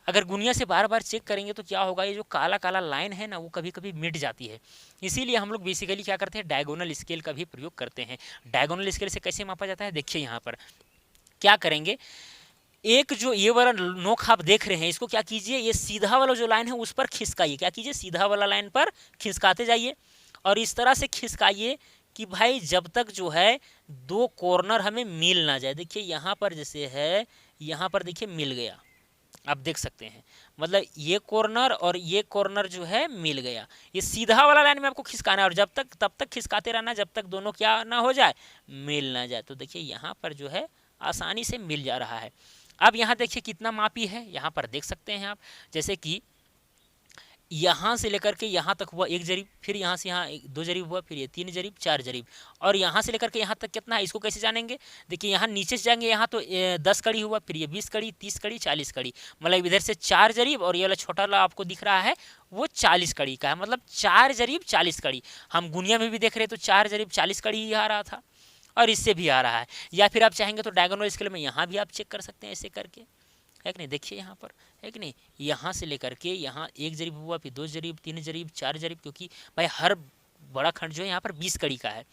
अगर गुनिया से बार बार चेक करेंगे तो क्या होगा, ये जो काला काला लाइन है ना वो कभी कभी मिट जाती है। इसीलिए हम लोग बेसिकली क्या करते हैं, डायगोनल स्केल का भी प्रयोग करते हैं। डायगोनल स्केल से कैसे मापा जाता है, देखिए यहाँ पर क्या करेंगे। एक जो ये वाला नोक आप देख रहे हैं, इसको क्या कीजिए, ये सीधा वाला जो लाइन है उस पर खिसकाइए। क्या कीजिए, सीधा वाला लाइन पर खिसकाते जाइए, और इस तरह से खिसकाइए कि भाई जब तक जो है दो कॉर्नर हमें मिल ना जाए। देखिए यहाँ पर जैसे है, यहाँ पर देखिए मिल गया, आप देख सकते हैं, मतलब ये कॉर्नर और ये कॉर्नर जो है मिल गया। ये सीधा वाला लाइन में आपको खिसकाना है और जब तक तब तक खिसकाते रहना जब तक दोनों क्या ना हो जाए, मिल ना जाए। तो देखिए यहाँ पर जो है आसानी से मिल जा रहा है। अब यहाँ देखिए कितना मापी है, यहाँ पर देख सकते हैं आप, जैसे कि यहाँ से लेकर के यहाँ तक हुआ 1 जरीब, फिर यहाँ से यहाँ 2 जरीब हुआ, फिर ये 3 जरीब 4 जरीब, और यहाँ से लेकर के यहाँ तक कितना है इसको कैसे जानेंगे। देखिए यहाँ नीचे से जाएंगे, यहाँ तो 10 कड़ी हुआ, फिर ये 20 कड़ी, 30 कड़ी, 40 कड़ी, मतलब इधर से 4 जरीब और ये वाला छोटा वाला आपको दिख रहा है वो 40 कड़ी का है, मतलब 4 जरीब 40 कड़ी। हम गुनिया में भी देख रहे तो 4 जरीब 40 कड़ी ही आ रहा था और इससे भी आ रहा है। या फिर आप चाहेंगे तो डायगोनल स्केल में यहाँ भी आप चेक कर सकते हैं ऐसे करके, है कि नहीं। देखिए यहाँ पर है कि नहीं, यहाँ से लेकर के यहाँ 1 जरीब हुआ, फिर 2 जरीब, 3 जरीब, 4 जरीब, क्योंकि भाई हर बड़ा खंड जो है यहाँ पर 20 कड़ी का है,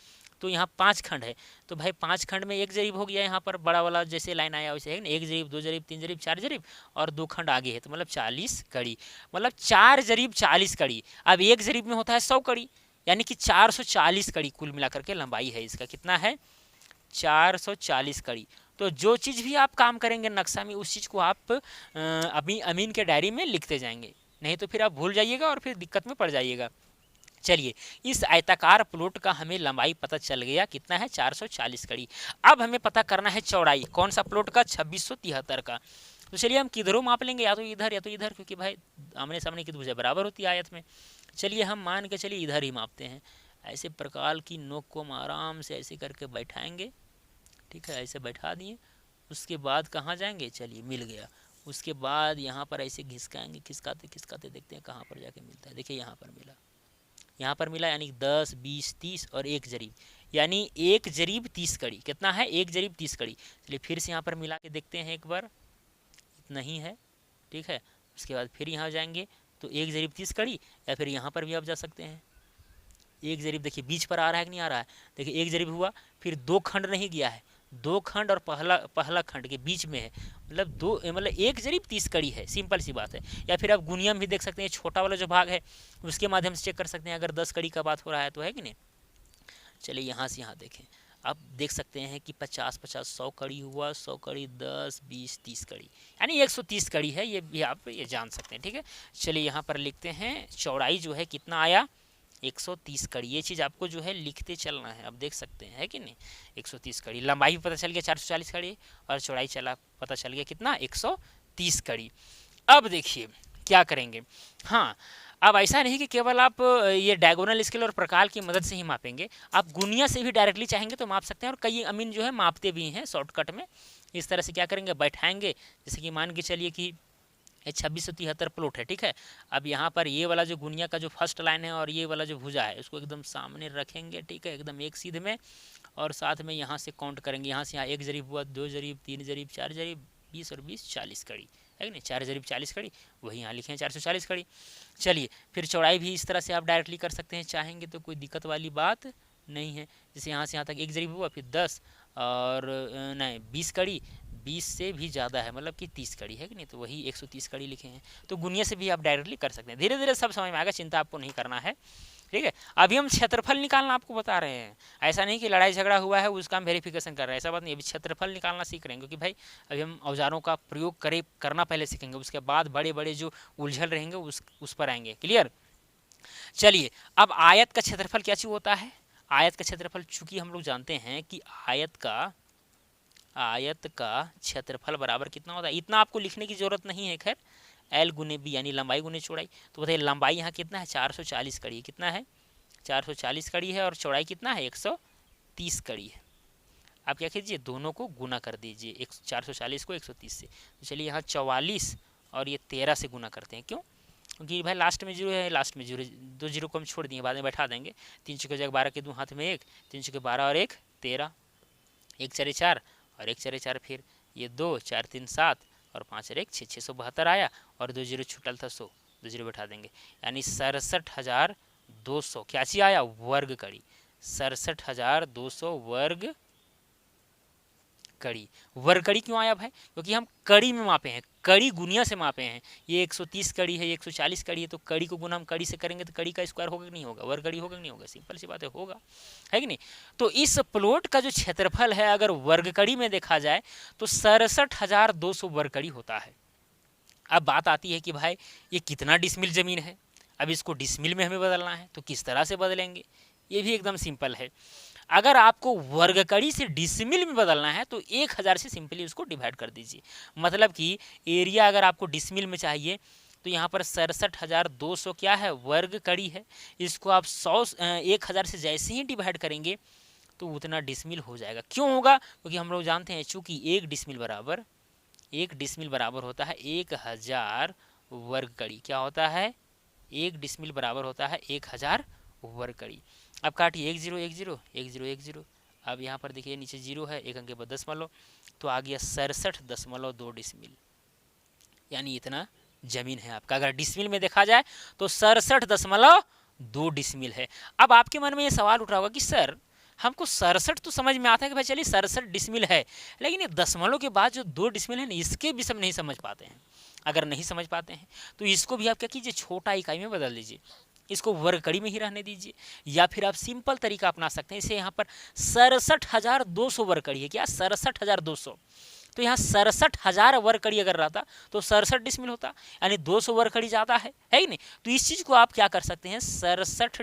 तो यहाँ 5 खंड है, तो भाई 5 खंड में 1 जरीब हो गया। यहाँ पर बड़ा वाला जैसे लाइन आया वैसे है ना, 1 जरीब, 2 जरीब, 3 जरीब, 4 जरीब और 2 खंड आगे है, तो मतलब 40 कड़ी, मतलब 4 जरीब 40 कड़ी। अब 1 जरीब में होता है 100 कड़ी, यानी कि 440 कड़ी कुल मिलाकर के लंबाई है इसका। कितना है? 440 कड़ी। तो जो चीज़ भी आप काम करेंगे नक्शा में, उस चीज़ को आप अभी अमीन के डायरी में लिखते जाएंगे, नहीं तो फिर आप भूल जाइएगा और फिर दिक्कत में पड़ जाइएगा। चलिए, इस आयताकार प्लॉट का हमें लंबाई पता चल गया, कितना है? 440 कड़ी। अब हमें पता करना है चौड़ाई, कौन सा प्लॉट का? 2673 का। तो चलिए हम किधरों माप लेंगे, या तो इधर या तो इधर, क्योंकि भाई आमने सामने की भुजा बराबर होती है आयत में। चलिए हम मान के चलिए इधर ही मापते हैं। ऐसे प्रकार की नोक को हम आराम से ऐसे करके बैठाएंगे, ठीक है, ऐसे बैठा दिए। उसके बाद कहाँ जाएंगे? चलिए मिल गया। उसके बाद यहाँ पर ऐसे घिसकाएंगे, खिसकाते खिसकाते देखते हैं कहाँ पर जाके मिलता है। देखिए यहाँ पर मिला, यहाँ पर मिला, यानी 10, 20, 30 और 1 जरीब, यानी 1 जरीब 30 कड़ी। कितना है? 1 जरीब 30 कड़ी। चलिए फिर से यहाँ पर मिला के देखते हैं एक बार, इतना ही है, ठीक है। उसके बाद फिर यहाँ जाएंगे तो 1 जरीब 30 कड़ी, या फिर यहाँ पर भी आप जा सकते हैं। 1 जरीब देखिए बीच पर आ रहा है कि नहीं आ रहा है, देखिए 1 जरीब हुआ, फिर 2 खंड नहीं गया है, 2 खंड और पहला खंड के बीच में है, मतलब 1 जरीब 30 कड़ी है, सिंपल सी बात है। या फिर आप गुनिया में भी देख सकते हैं, छोटा वाला जो भाग है उसके माध्यम से चेक कर सकते हैं अगर 10 कड़ी का बात हो रहा है तो, है कि नहीं। चलिए यहाँ से यहाँ देखें, आप देख सकते हैं कि 50-50 100 कड़ी हुआ, 100 कड़ी 10, 20, 30 कड़ी, यानी 130 कड़ी है, ये भी आप ये जान सकते हैं, ठीक है। चलिए यहाँ पर लिखते हैं चौड़ाई जो है कितना आया? 130 कड़ी। ये चीज़ आपको जो है लिखते चलना है, आप देख सकते हैं, है कि नहीं। 130 कड़ी। लंबाई भी पता चल गया 440 कड़ी, और चौड़ाई पता चल गया कितना? 130 कड़ी। अब देखिए क्या करेंगे। हाँ, अब ऐसा नहीं कि केवल आप ये डायगोनल स्केल और प्रकार की मदद से ही मापेंगे, आप गुनिया से भी डायरेक्टली चाहेंगे तो माप सकते हैं, और कई अमीन जो है मापते भी हैं शॉर्टकट में। इस तरह से क्या करेंगे, बैठाएंगे, जैसे कि मान के चलिए कि 2673 प्लॉट है, ठीक है। अब यहाँ पर ये वाला जो गुनिया का जो फर्स्ट लाइन है और ये वाला जो भुजा है उसको एकदम सामने रखेंगे, ठीक है, एकदम एक सीध में, और साथ में यहाँ से काउंट करेंगे, यहाँ से यहाँ 1 जरीब हुआ, 2 जरीब, 3 जरीब, 4 जरीब, 20 और 20 40 कड़ी, है कि नहीं। 4 जरीब 40 कड़ी, वही यहाँ लिखे हैं 440 कड़ी। चलिए फिर चौड़ाई भी इस तरह से आप डायरेक्टली कर सकते हैं चाहेंगे तो, कोई दिक्कत वाली बात नहीं है। जैसे यहाँ से यहाँ तक 1 जरीब हुआ, फिर 10 और नहीं 20 कड़ी, 20 से भी ज़्यादा है, मतलब कि 30 कड़ी, है कि नहीं, तो वही 130 कड़ी लिखे हैं। तो गुनिया से भी आप डायरेक्टली कर सकते हैं, धीरे धीरे सब समझ में आएगा, चिंता आपको नहीं करना है, ठीक है। अभी हम क्षेत्रफल निकालना आपको बता रहे हैं, ऐसा नहीं कि लड़ाई झगड़ा हुआ है उसका हम वेरिफिकेशन कर रहे हैं, ऐसा बात नहीं। अभी क्षेत्रफल निकालना सीख रहे हैं, क्योंकि भाई अभी हम औजारों का प्रयोग करना पहले सीखेंगे, उसके बाद बड़े बड़े जो उलझल रहेंगे उस पर आएंगे। क्लियर। चलिए, अब आयत का क्षेत्रफल क्या चीज़ होता है? आयत का क्षेत्रफल चूंकि हम लोग जानते हैं कि आयत का क्षेत्रफल बराबर कितना होता है, इतना आपको लिखने की जरूरत नहीं है। खैर L गुने B, यानी लंबाई गुने चौड़ाई। तो बताइए लंबाई यहाँ कितना है? 440 कड़ी। कितना है? 440 कड़ी है, और चौड़ाई कितना है? 130 कड़ी है। आप क्या कीजिए, दोनों को गुना कर दीजिए, 440 को 130 से। तो चलिए यहाँ 44 और ये 13 से गुना करते हैं। क्यों? क्योंकि भाई लास्ट में जीरो है, लास्ट में जीरो, 2 जीरो को हम छोड़ दिए, बाद में बैठा देंगे। 3 चौके जगह 12 के 2 हाथ में 1, 3 चौके 12 और 1 13, 1 4 4 और 1 4 4, फिर ये 2 4 3 7 और 5 और 1 6, 672 आया, और 2 जीरो छुटल था 100, 2 जीरो बैठा देंगे, यानी 67,200 क्या चीज आया? वर्ग कड़ी। 67,200 वर्ग कड़ी। वर्ग कड़ी क्यों आया भाई? क्योंकि हम कड़ी में मापे हैं, कड़ी गुनिया से मापे हैं। ये 130 कड़ी है, ये 140 कड़ी है, तो कड़ी को गुना हम कड़ी से करेंगे तो कड़ी का स्क्वायर होगा कि नहीं होगा? वर्ग कड़ी होगा कि नहीं होगा? सिंपल सी बात है, होगा, है कि नहीं? तो इस प्लॉट का जो क्षेत्रफल है अगर वर्ग कड़ी में देखा जाए तो 67,200 वर्ग कड़ी होता है। अब बात आती है कि भाई ये कितना डिसमिल ज़मीन है, अब इसको डिसमिल में हमें बदलना है, तो किस तरह से बदलेंगे? ये भी एकदम सिंपल है। अगर आपको वर्ग कड़ी से डिसमिल में बदलना है तो 1000 से सिंपली उसको डिवाइड कर दीजिए। मतलब कि एरिया अगर आपको डिसमिल में चाहिए तो यहाँ पर 67,200 क्या है? वर्ग कड़ी है। इसको आप 1000 से जैसे ही डिवाइड करेंगे तो उतना डिसमिल हो जाएगा। क्यों होगा? क्योंकि हम लोग जानते हैं चूँकि एक डिसमिल बराबर होता है 1000 वर्ग कड़ी। क्या होता है? एक डिसमिल बराबर होता है 1000 वर्ग कड़ी। अब काटिए 1 0 1 0 1 0 1 0। अब यहाँ पर देखिए नीचे 0 है, एक अंक के बाद दशमलव, तो आ गया 67.2 डिसमिल, यानी इतना जमीन है आपका। अगर डिसमिल में देखा जाए तो 67.2 डिसमिल है। अब आपके मन में ये सवाल उठ रहा होगा कि सर हमको 67 तो समझ में आता है कि भाई चलिए 67 डिसमिल है, लेकिन ये दशमलव के बाद जो 2 डिसमिल है ना, इसके भी सब नहीं समझ पाते हैं। अगर नहीं समझ पाते हैं तो इसको भी आप क्या कीजिए, छोटा इकाई में बदल दीजिए, इसको वर्ग कड़ी में ही रहने दीजिए, या फिर आप सिंपल तरीका अपना सकते हैं। इसे यहाँ पर 67,200 वर्ग कड़ी है, क्या 67,200, तो यहाँ 67,000 वर्ग कड़ी अगर रहता तो 67 डिसमिल होता, यानी 200 वर्ग कड़ी जाता है कि नहीं? तो इस चीज़ को आप क्या कर सकते हैं, 67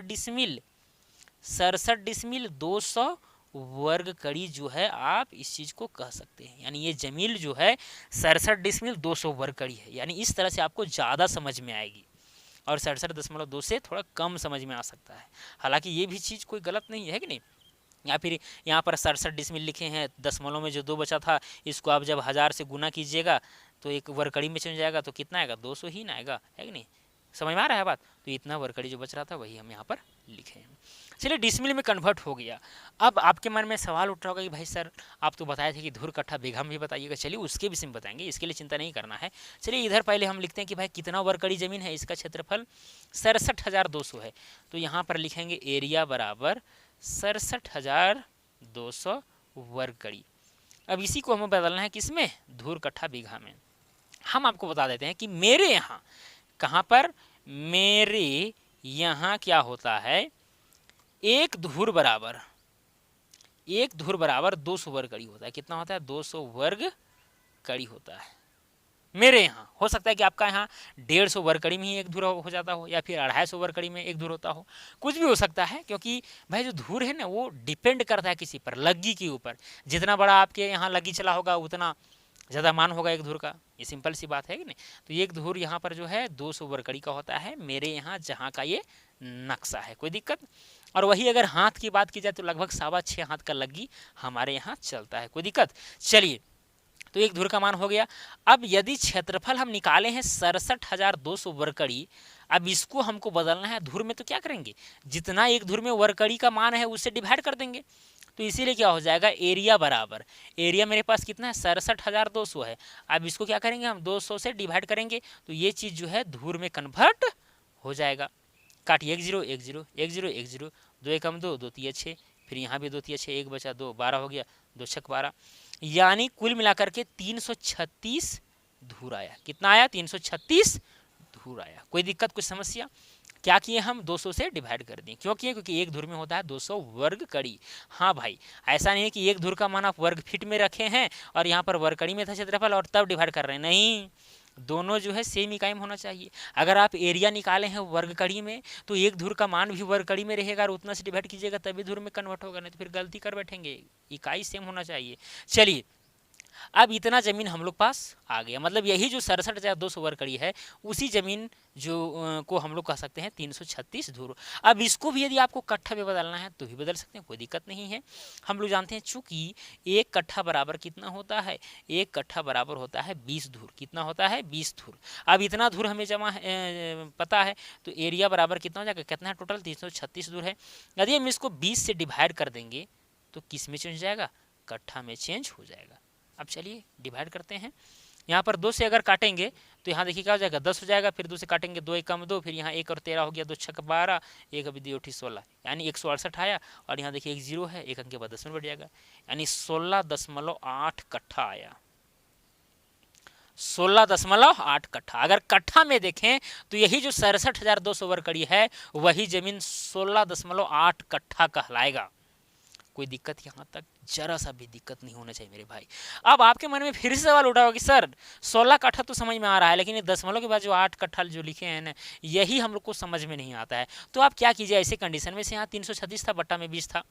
डिसमिल 200 वर्ग कड़ी जो है आप इस चीज़ को कह सकते हैं। यानी ये जमीन जो है 67 डिसमिल 200 वर्ग कड़ी है। यानी इस तरह से आपको ज़्यादा समझ में आएगी, और 67.2 से थोड़ा कम समझ में आ सकता है। हालांकि ये भी चीज़ कोई गलत नहीं है कि नहीं? या फिर यहाँ पर 67 डिसमिल लिखे हैं, दशमलव में जो 2 बचा था इसको आप जब 1000 से गुना कीजिएगा तो एक वर्ग कड़ी में चल जाएगा, तो कितना आएगा? 200 ही ना आएगा, है कि नहीं? समझ में आ रहा है बात? तो इतना वर्ग कड़ी जो बच रहा था वही हम यहाँ पर लिखे हैं। चलिए डिसमिल में कन्वर्ट हो गया। अब आपके मन में सवाल उठ रहा होगा कि भाई सर आप तो बताए थे कि धुर कट्ठा बीघा में भी बताइएगा। चलिए उसके विषय में बताएंगे, इसके लिए चिंता नहीं करना है। चलिए इधर पहले हम लिखते हैं कि भाई कितना वर्ग कड़ी जमीन है, इसका क्षेत्रफल 67,200 है, तो यहाँ पर लिखेंगे एरिया बराबर 67,200 वर्ग कड़ी। अब इसी को हमें बदलना है किसमें? धुर कट्ठा बीघा में। हम आपको बता देते हैं कि मेरे यहाँ कहाँ पर, मेरे यहाँ क्या होता है, एक धुर बराबर 200 वर्ग कड़ी होता है। कितना होता है? 200 वर्ग कड़ी होता है मेरे यहाँ। हो सकता है कि आपका यहाँ 150 वर्ग कड़ी में ही एक धुर हो जाता हो, या फिर 250 वर्ग कड़ी में एक धुर होता हो, कुछ भी हो सकता है। क्योंकि भाई जो धुर है ना वो डिपेंड करता है किसी पर, लग्गी के ऊपर। जितना बड़ा आपके यहाँ लग्गी चला होगा उतना ज़्यादा मान होगा एक धुर का, ये सिंपल सी बात है कि नहीं? तो एक धुर यहाँ पर जो है 200 वर्ग कड़ी का होता है मेरे यहाँ, जहाँ का ये नक्शा है। कोई दिक्कत? और वही अगर हाथ की बात की जाए तो लगभग 6.25 हाथ का लग्गी हमारे यहाँ चलता है। कोई दिक्कत? चलिए, तो एक धुर का मान हो गया। अब यदि क्षेत्रफल हम निकाले हैं 67,200 वर्ग कड़ी, अब इसको हमको बदलना है धुर में, तो क्या करेंगे, जितना एक धुर में वर्ग कड़ी का मान है उससे डिवाइड कर देंगे। तो इसीलिए क्या हो जाएगा, एरिया बराबर, एरिया मेरे पास कितना है 67,200 है, अब इसको क्या करेंगे हम 200 से डिवाइड करेंगे, तो ये चीज़ जो है धुर में कन्वर्ट हो जाएगा। काटिए 1 0 1 0 1 0 1 0, 2 1 2 2 3 6, फिर यहाँ भी 2 3 6, 1 बचा 2, 12 हो गया, 2 6 12, यानी कुल मिलाकर के 336 धुर आया। कितना आया? 336 धुर आया। कोई दिक्कत, कुछ समस्या? क्या किए हम 200 से डिवाइड कर दिए। क्यों किए? क्योंकि एक धुर में होता है 200 वर्ग कड़ी। हाँ भाई, ऐसा नहीं है कि एक धुर का मान आप वर्ग फीट में रखे हैं और यहाँ पर वर्ग कड़ी में था क्षेत्रफल और तब डिवाइड कर रहे हैं, नहीं, दोनों जो है सेम इकाई में होना चाहिए। अगर आप एरिया निकाले हैं वर्ग कड़ी में तो एक धुर का मान भी वर्ग कड़ी में रहेगा और उतना से डिवाइड कीजिएगा तभी धुर में कन्वर्ट होगा, नहीं तो फिर गलती कर बैठेंगे, इकाई सेम होना चाहिए। चलिए, अब इतना ज़मीन हम लोग पास आ गया, मतलब यही जो 67,200 वर्ग कड़ी है उसी ज़मीन जो को हम लोग कह सकते हैं 336 धुर। अब इसको भी यदि आपको कट्ठा में बदलना है तो भी बदल सकते हैं, कोई दिक्कत नहीं है। हम लोग जानते हैं चूँकि एक कट्ठा बराबर कितना होता है, एक कट्ठा बराबर होता है 20 धुर। कितना होता है? 20 धुर। अब इतना धुर हमें पता है, तो एरिया बराबर कितना हो जाएगा, कितना है टोटल 336 धुर है। यदि हम इसको 20 से डिवाइड कर देंगे तो किस में चेंज हो जाएगा, कट्ठा में चेंज हो जाएगा। अब चलिए डिवाइड करते हैं, यहाँ पर 2 से अगर काटेंगे तो यहाँ देखिए क्या हो जाएगा 10 हो जाएगा, फिर 2 से काटेंगे 2 एकम 2, फिर यहाँ 1 और 13 हो गया, 2 छक 12, 1 अभी 2 16, यानी 168 आया। और यहाँ देखिए 1 जीरो है, 1 अंक के बाद 10 बढ़ जाएगा, यानी 16.8 कट्ठा आया। 16.8 कट्ठा। अगर कट्ठा में देखें तो यही जो 67,200 वर्ग कड़ी है वही जमीन 16.8 कट्ठा कहलाएगा। कोई दिक्कत यहाँ तक जरा सा भी दिक्कत नहीं होना चाहिए मेरे भाई। अब आपके मन में फिर से सवाल उठा होगा कि सर 16 कट्ठा तो समझ में आ रहा है, लेकिन ये दशमलव के बाद जो 8 कट्ठा जो लिखे हैं ना, यही हम लोग को समझ में नहीं आता है। तो आप क्या कीजिए ऐसे कंडीशन में, से यहाँ 336 था, बट्टा में 20 था,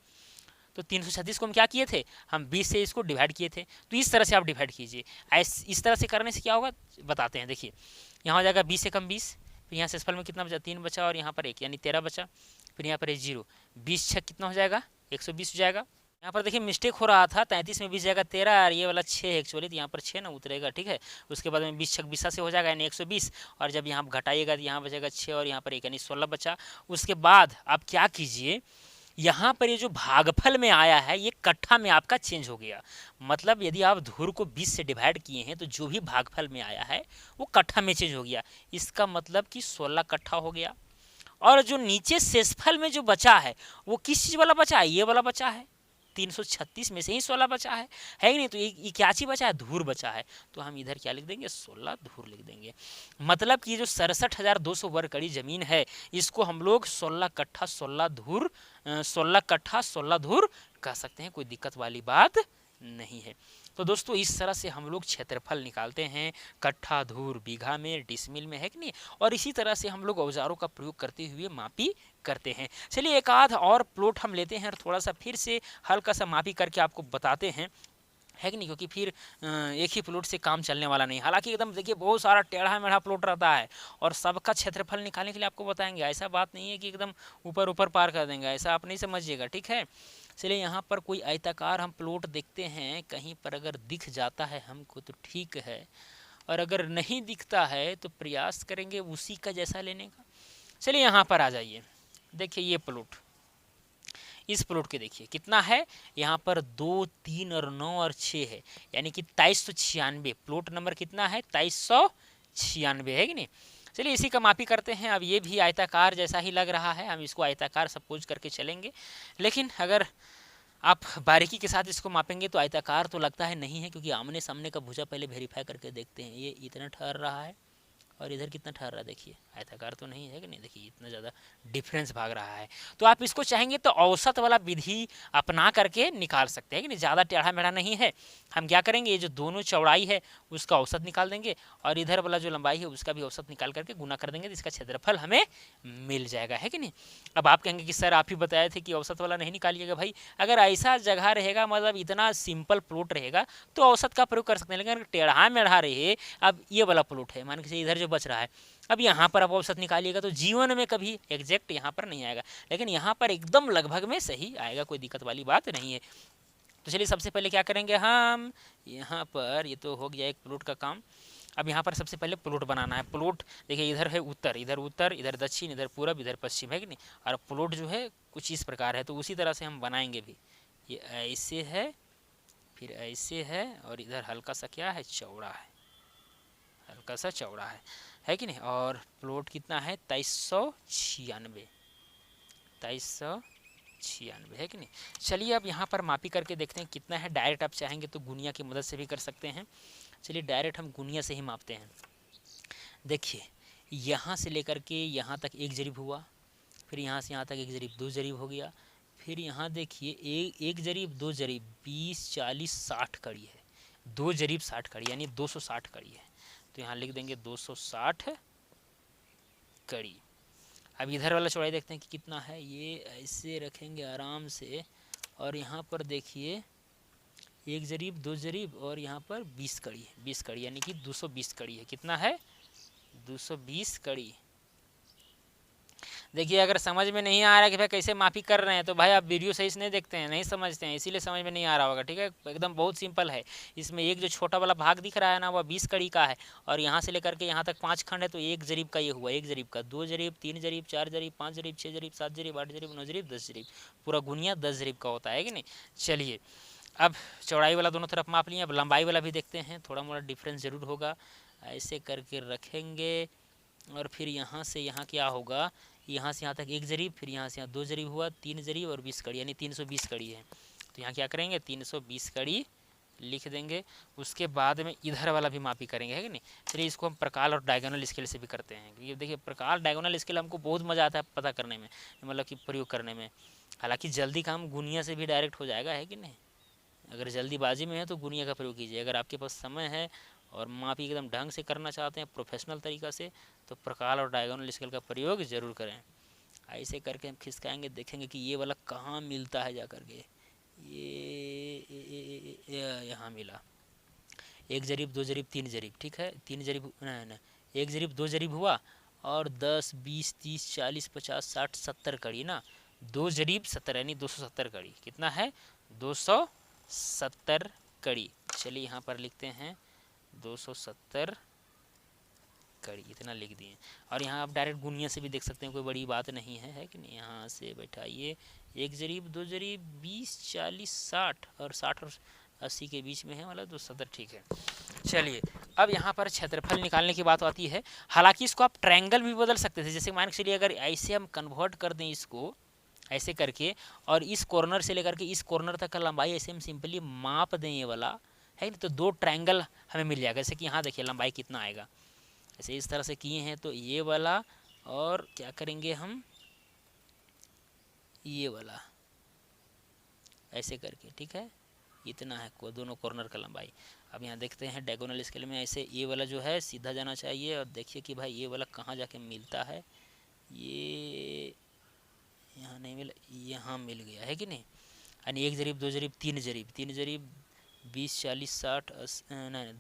तो 336 को हम क्या किए थे, हम 20 से इसको डिवाइड किए थे। तो इस तरह से आप डिवाइड कीजिए। इस तरह से करने से क्या होगा बताते हैं। देखिए यहाँ हो जाएगा 20 से कम 20, फिर यहाँ शेषफल में कितना बचा, 3 बचा, और यहाँ पर 1 यानी 13 बचा, फिर यहाँ पर 1 जीरो, 20 छक कितना हो जाएगा 120 हो जाएगा। यहाँ पर देखिए मिस्टेक हो रहा था, 33 में 20 जाएगा 13, और ये वाला 6 एक्चुअली, तो यहाँ पर 6 ना उतरेगा, ठीक है। उसके बाद में 20 छक 20 से हो जाएगा यानी 120, और जब यहाँ घटाइएगा तो यहाँ बचेगा 6 और यहाँ पर 1 यानी 16 बचा। उसके बाद आप क्या कीजिए, यहाँ पर ये जो भागफल में आया है ये कट्ठा में आपका चेंज हो गया। मतलब यदि आप धुर को 20 से डिवाइड किए हैं तो जो भी भागफल में आया है वो कट्ठा में चेंज हो गया। इसका मतलब कि 16 कट्ठा हो गया। और जो नीचे शेषफल में जो बचा है वो किस चीज़ वाला बचा है, ये वाला बचा है। 336 में से ही 16 बचा है कि नहीं। तो ये क्या चीज बचा है, धूर बचा है। तो हम इधर क्या लिख देंगे, 16 धूर लिख देंगे। मतलब कि ये जो 67,200 वर्ग कड़ी जमीन है इसको हम लोग 16 कट्ठा 16 धूर 16 कट्ठा 16 धूर कह सकते हैं। कोई दिक्कत वाली बात नहीं है। तो दोस्तों इस तरह से हम लोग क्षेत्रफल निकालते हैं कट्ठा धूर बीघा में डिसमिल में, है कि नहीं। और इसी तरह से हम लोग औजारों का प्रयोग करते हुए मापी करते हैं। चलिए एक आध और प्लॉट हम लेते हैं और थोड़ा सा फिर से हल्का सा मापी करके आपको बताते हैं, है कि नहीं, क्योंकि फिर एक ही प्लॉट से काम चलने वाला नहीं। हालांकि एकदम देखिए बहुत सारा टेढ़ा मेढ़ा प्लॉट रहता है और सबका क्षेत्रफल निकालने के लिए आपको बताएंगे। ऐसा बात नहीं है कि एकदम ऊपर ऊपर पार कर देंगे, ऐसा आप नहीं समझिएगा, ठीक है। चलिए यहाँ पर कोई आयताकार हम प्लॉट देखते हैं, कहीं पर अगर दिख जाता है हमको तो ठीक है, और अगर नहीं दिखता है तो प्रयास करेंगे उसी का जैसा लेने का। चलिए यहाँ पर आ जाइए, देखिए ये प्लॉट, इस प्लॉट के देखिए कितना है, यहाँ पर 2, 3 और 9 और 6 है, यानी कि 2396। प्लॉट नंबर कितना है, 2396, है कि नहीं। चलिए इसी का मापी करते हैं। अब ये भी आयताकार जैसा ही लग रहा है, हम इसको आयताकार सपोज करके चलेंगे, लेकिन अगर आप बारीकी के साथ इसको मापेंगे तो आयताकार तो लगता है नहीं है, क्योंकि आमने सामने का भुजा पहले वेरीफाई करके देखते हैं। ये इतना ठहर रहा है और इधर कितना ठहर रहा है, देखिए आयताकार तो नहीं है कि नहीं, देखिए इतना ज़्यादा डिफरेंस भाग रहा है। तो आप इसको चाहेंगे तो औसत वाला विधि अपना करके निकाल सकते हैं कि नहीं, ज़्यादा टेढ़ा मेढ़ा नहीं है। हम क्या करेंगे, ये जो दोनों चौड़ाई है उसका औसत निकाल देंगे और इधर वाला जो लंबाई है उसका भी औसत निकाल करके गुना कर देंगे, तो इसका क्षेत्रफल हमें मिल जाएगा, है कि नहीं। अब आप कहेंगे कि सर आप ही बताए थे कि औसत वाला नहीं निकालिएगा। भाई अगर ऐसा जगह रहेगा, मतलब इतना सिंपल प्लॉट रहेगा तो औसत का प्रयोग कर सकते हैं, लेकिन अगर टेढ़ा मेढ़ा रहे, अब ये वाला प्लॉट है मान के इधर जो बच रहा है, अब यहाँ पर आप औसत निकालिएगा तो जीवन में कभी एग्जैक्ट यहाँ पर नहीं आएगा, लेकिन यहाँ पर एकदम लगभग में सही आएगा, कोई दिक्कत वाली बात नहीं है। तो चलिए सबसे पहले क्या करेंगे हम, यहाँ पर ये तो हो गया एक प्लॉट का काम। अब यहाँ पर सबसे पहले प्लॉट बनाना है। प्लॉट देखिए इधर है उत्तर, इधर दक्षिण, इधर पूरब, इधर पश्चिम, है कि नहीं। और प्लॉट जो है कुछ इस प्रकार है, तो उसी तरह से हम बनाएंगे भी। ये ऐसे है, फिर ऐसे है, और इधर हल्का सा क्या है, चौड़ा है, हल्का सा चौड़ा है कि नहीं। और प्लॉट कितना है, 2396, 2396, है कि नहीं। चलिए अब यहाँ पर मापी करके देखते हैं कितना है। डायरेक्ट आप चाहेंगे तो गुनिया की मदद से भी कर सकते हैं। चलिए डायरेक्ट हम गुनिया से ही मापते हैं। देखिए यहाँ से लेकर के यहाँ तक 1 जरीब हुआ, फिर यहाँ से यहाँ तक 1 जरीब 2 जरीब हो गया, फिर यहाँ देखिए 1 जरीब 2 जरीब 20 40 60 कड़ी है, 2 जरीब 60 कड़ी यानी 260 कड़ी है। तो यहाँ लिख देंगे 260 कड़ी। अब इधर वाला चौड़ाई देखते हैं कि कितना है, ये ऐसे रखेंगे आराम से, और यहाँ पर देखिए 1 जरीब 2 जरीब और यहाँ पर 20 कड़ी है, 20 कड़ी यानी कि 220 कड़ी है। कितना है, 220 कड़ी। देखिए अगर समझ में नहीं आ रहा कि भाई कैसे मापी कर रहे हैं, तो भाई आप वीडियो सही से नहीं देखते हैं, नहीं समझते हैं, इसीलिए समझ में नहीं आ रहा होगा, ठीक है। एकदम बहुत सिंपल है। इसमें एक जो छोटा वाला भाग दिख रहा है ना, वह 20 कड़ी का है, और यहाँ से लेकर के यहाँ तक 5 खंड है, तो 1 जरीब का ये हुआ, 1 जरीब का, 2 जरीब 3 जरीब 4 जरीब 5 जरीब 6 जरीब 7 जरीब 8 जरीब 9 जरीब 10 जरीब, पूरा गुनिया 10 जरीब का होता है कि नहीं। चलिए अब चौड़ाई वाला दोनों तरफ माप लिए, अब लंबाई वाला भी देखते हैं, थोड़ा मोड़ा डिफरेंस ज़रूर होगा। ऐसे करके रखेंगे और फिर यहाँ से यहाँ क्या होगा, यहाँ से यहाँ तक एक जरीब, फिर यहाँ से यहाँ दो जरीब हुआ, 3 जरीब और 20 कड़ी, यानी 320 कड़ी है। तो यहाँ क्या करेंगे, 320 कड़ी लिख देंगे। उसके बाद में इधर वाला भी मापी करेंगे, है कि नहीं। चलिए इसको हम प्रकाल और डायगोनल स्केल से भी करते हैं, क्योंकि देखिए प्रकाल डायगोनल स्केल हमको बहुत मज़ा आता है पता करने में, मतलब कि प्रयोग करने में। हालांकि जल्दी काम गुनिया से भी डायरेक्ट हो जाएगा, है कि नहीं। अगर जल्दीबाजी में है तो गुनिया का प्रयोग कीजिए, अगर आपके पास समय है और मापी एकदम ढंग से करना चाहते हैं प्रोफेशनल तरीक़ा से, तो प्रकाल और डायगोनल स्केल का प्रयोग ज़रूर करें। ऐसे करके हम खिसकाएंगे, देखेंगे कि ये वाला कहाँ मिलता है, जा करके ये यहाँ मिला। एक जरीब, दो जरीब, तीन जरीब, ठीक है। तीन जरीब ना, एक जरीब दो जरीब हुआ, और 10, 20, 30, 40, 50, 60, 70 कड़ी ना, दो जरीब 70 यानी 270 कड़ी। कितना है, 270 कड़ी। चलिए यहाँ पर लिखते हैं 270 कड़ी, इतना लिख दिए। और यहाँ आप डायरेक्ट गुनिया से भी देख सकते हैं, कोई बड़ी बात नहीं है कि नहीं। यहाँ से बैठाइए, एक जरीब, दो जरीब, 20, 40, 60, और 60 और 80 के बीच में है, मतलब 270, ठीक है। चलिए अब यहाँ पर क्षेत्रफल निकालने की बात आती है। हालांकि इसको आप ट्रायंगल भी बदल सकते थे, जैसे मान के चलिए अगर ऐसे हम कन्वर्ट कर दें इसको, ऐसे करके, और इस कॉर्नर से लेकर के इस कॉर्नर तक का लंबाई ऐसे हम सिंपली माप दें ये वाला, है ना, तो दो ट्रायंगल हमें मिल जाएगा। जैसे कि यहाँ देखिए लंबाई कितना आएगा, ऐसे इस तरह से किए हैं, तो ये वाला, और क्या करेंगे हम, ये वाला ऐसे करके, ठीक है। इतना है दोनों कॉर्नर का लंबाई। अब यहाँ देखते हैं डायगोनल स्केल में, ऐसे ये वाला जो है सीधा जाना चाहिए, और देखिए कि भाई ये वाला कहाँ जाके मिलता है, ये यहाँ नहीं मिला, यहाँ मिल गया, है कि नहीं। यानी एक जरीब, दो जरीब, तीन जरीब, 20, 40, 60,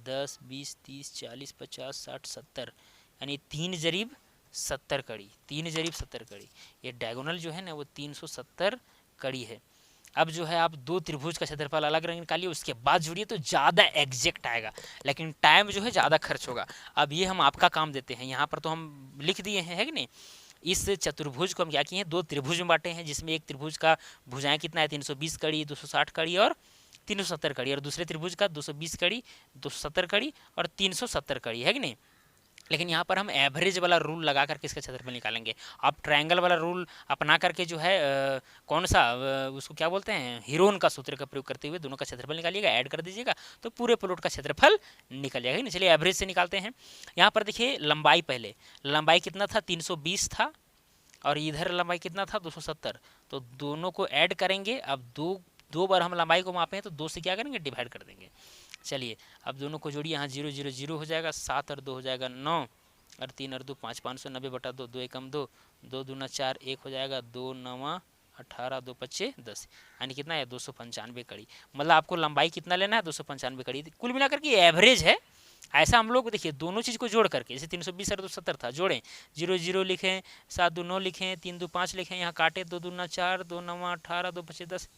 10, 20, 30, 40, 50, 60, 70, यानी 3 जरीब 70 कड़ी, 3 जरीब 70 कड़ी। ये डायगोनल जो है ना वो 370 कड़ी है। अब जो है आप दो त्रिभुज का क्षेत्रफल अलग रंग निकालिए, उसके बाद जुड़िए, तो ज़्यादा एग्जैक्ट आएगा, लेकिन टाइम जो है ज़्यादा खर्च होगा। अब ये हम आपका काम देते हैं, यहाँ पर तो हम लिख दिए हैं, है कि नहीं। इस चतुर्भुज को हम क्या किए हैं, दो त्रिभुज में बांटे हैं, जिसमें एक त्रिभुज का भुजाएं कितना है, 320 कड़ी, 260 कड़ी और 370 कड़ी, और दूसरे त्रिभुज का 220 कड़ी, 270 कड़ी और 370 कड़ी, है कि नहीं। लेकिन यहाँ पर हम एवरेज वाला रूल लगा करके इसका क्षेत्रफल निकालेंगे। आप ट्रायंगल वाला रूल अपना करके जो है कौन सा उसको क्या बोलते हैं, हीरोन का सूत्र का प्रयोग करते हुए दोनों का क्षेत्रफल निकालिएगा, ऐड कर दीजिएगा, तो पूरे प्लॉट का क्षेत्रफल निकल जाएगा। नहीं, चलिए एवरेज से निकालते हैं। यहाँ पर देखिए लंबाई, पहले लंबाई कितना था, 320 था, और इधर लंबाई कितना था, 270, तो दोनों को ऐड करेंगे। अब दो बार हम लंबाई को मापे हैं, तो 2 से क्या करेंगे, डिवाइड कर देंगे। चलिए अब दोनों को जोड़िए, यहाँ 0 0 0 हो जाएगा, 7 और 2 हो जाएगा 9, और 3 और 2 5, 590 बटा 2, 2 एकम 2, 2 दूना 4, 1 हो जाएगा, 2 9 18, 2 5 10, यानी कितना है, 295 कड़ी। मतलब आपको लंबाई कितना लेना है, 295 कड़ी। कुल मिलाकर के एवरेज है। ऐसा हम लोग देखिए दोनों चीज़ को जोड़ करके, जैसे 320 और 270 था, जोड़ें, 0 0 लिखें, 7 2 9 लिखें, 3 2 5 लिखें, यहाँ काटे, 2 दूना 4, 2 9 18, 2 5 10,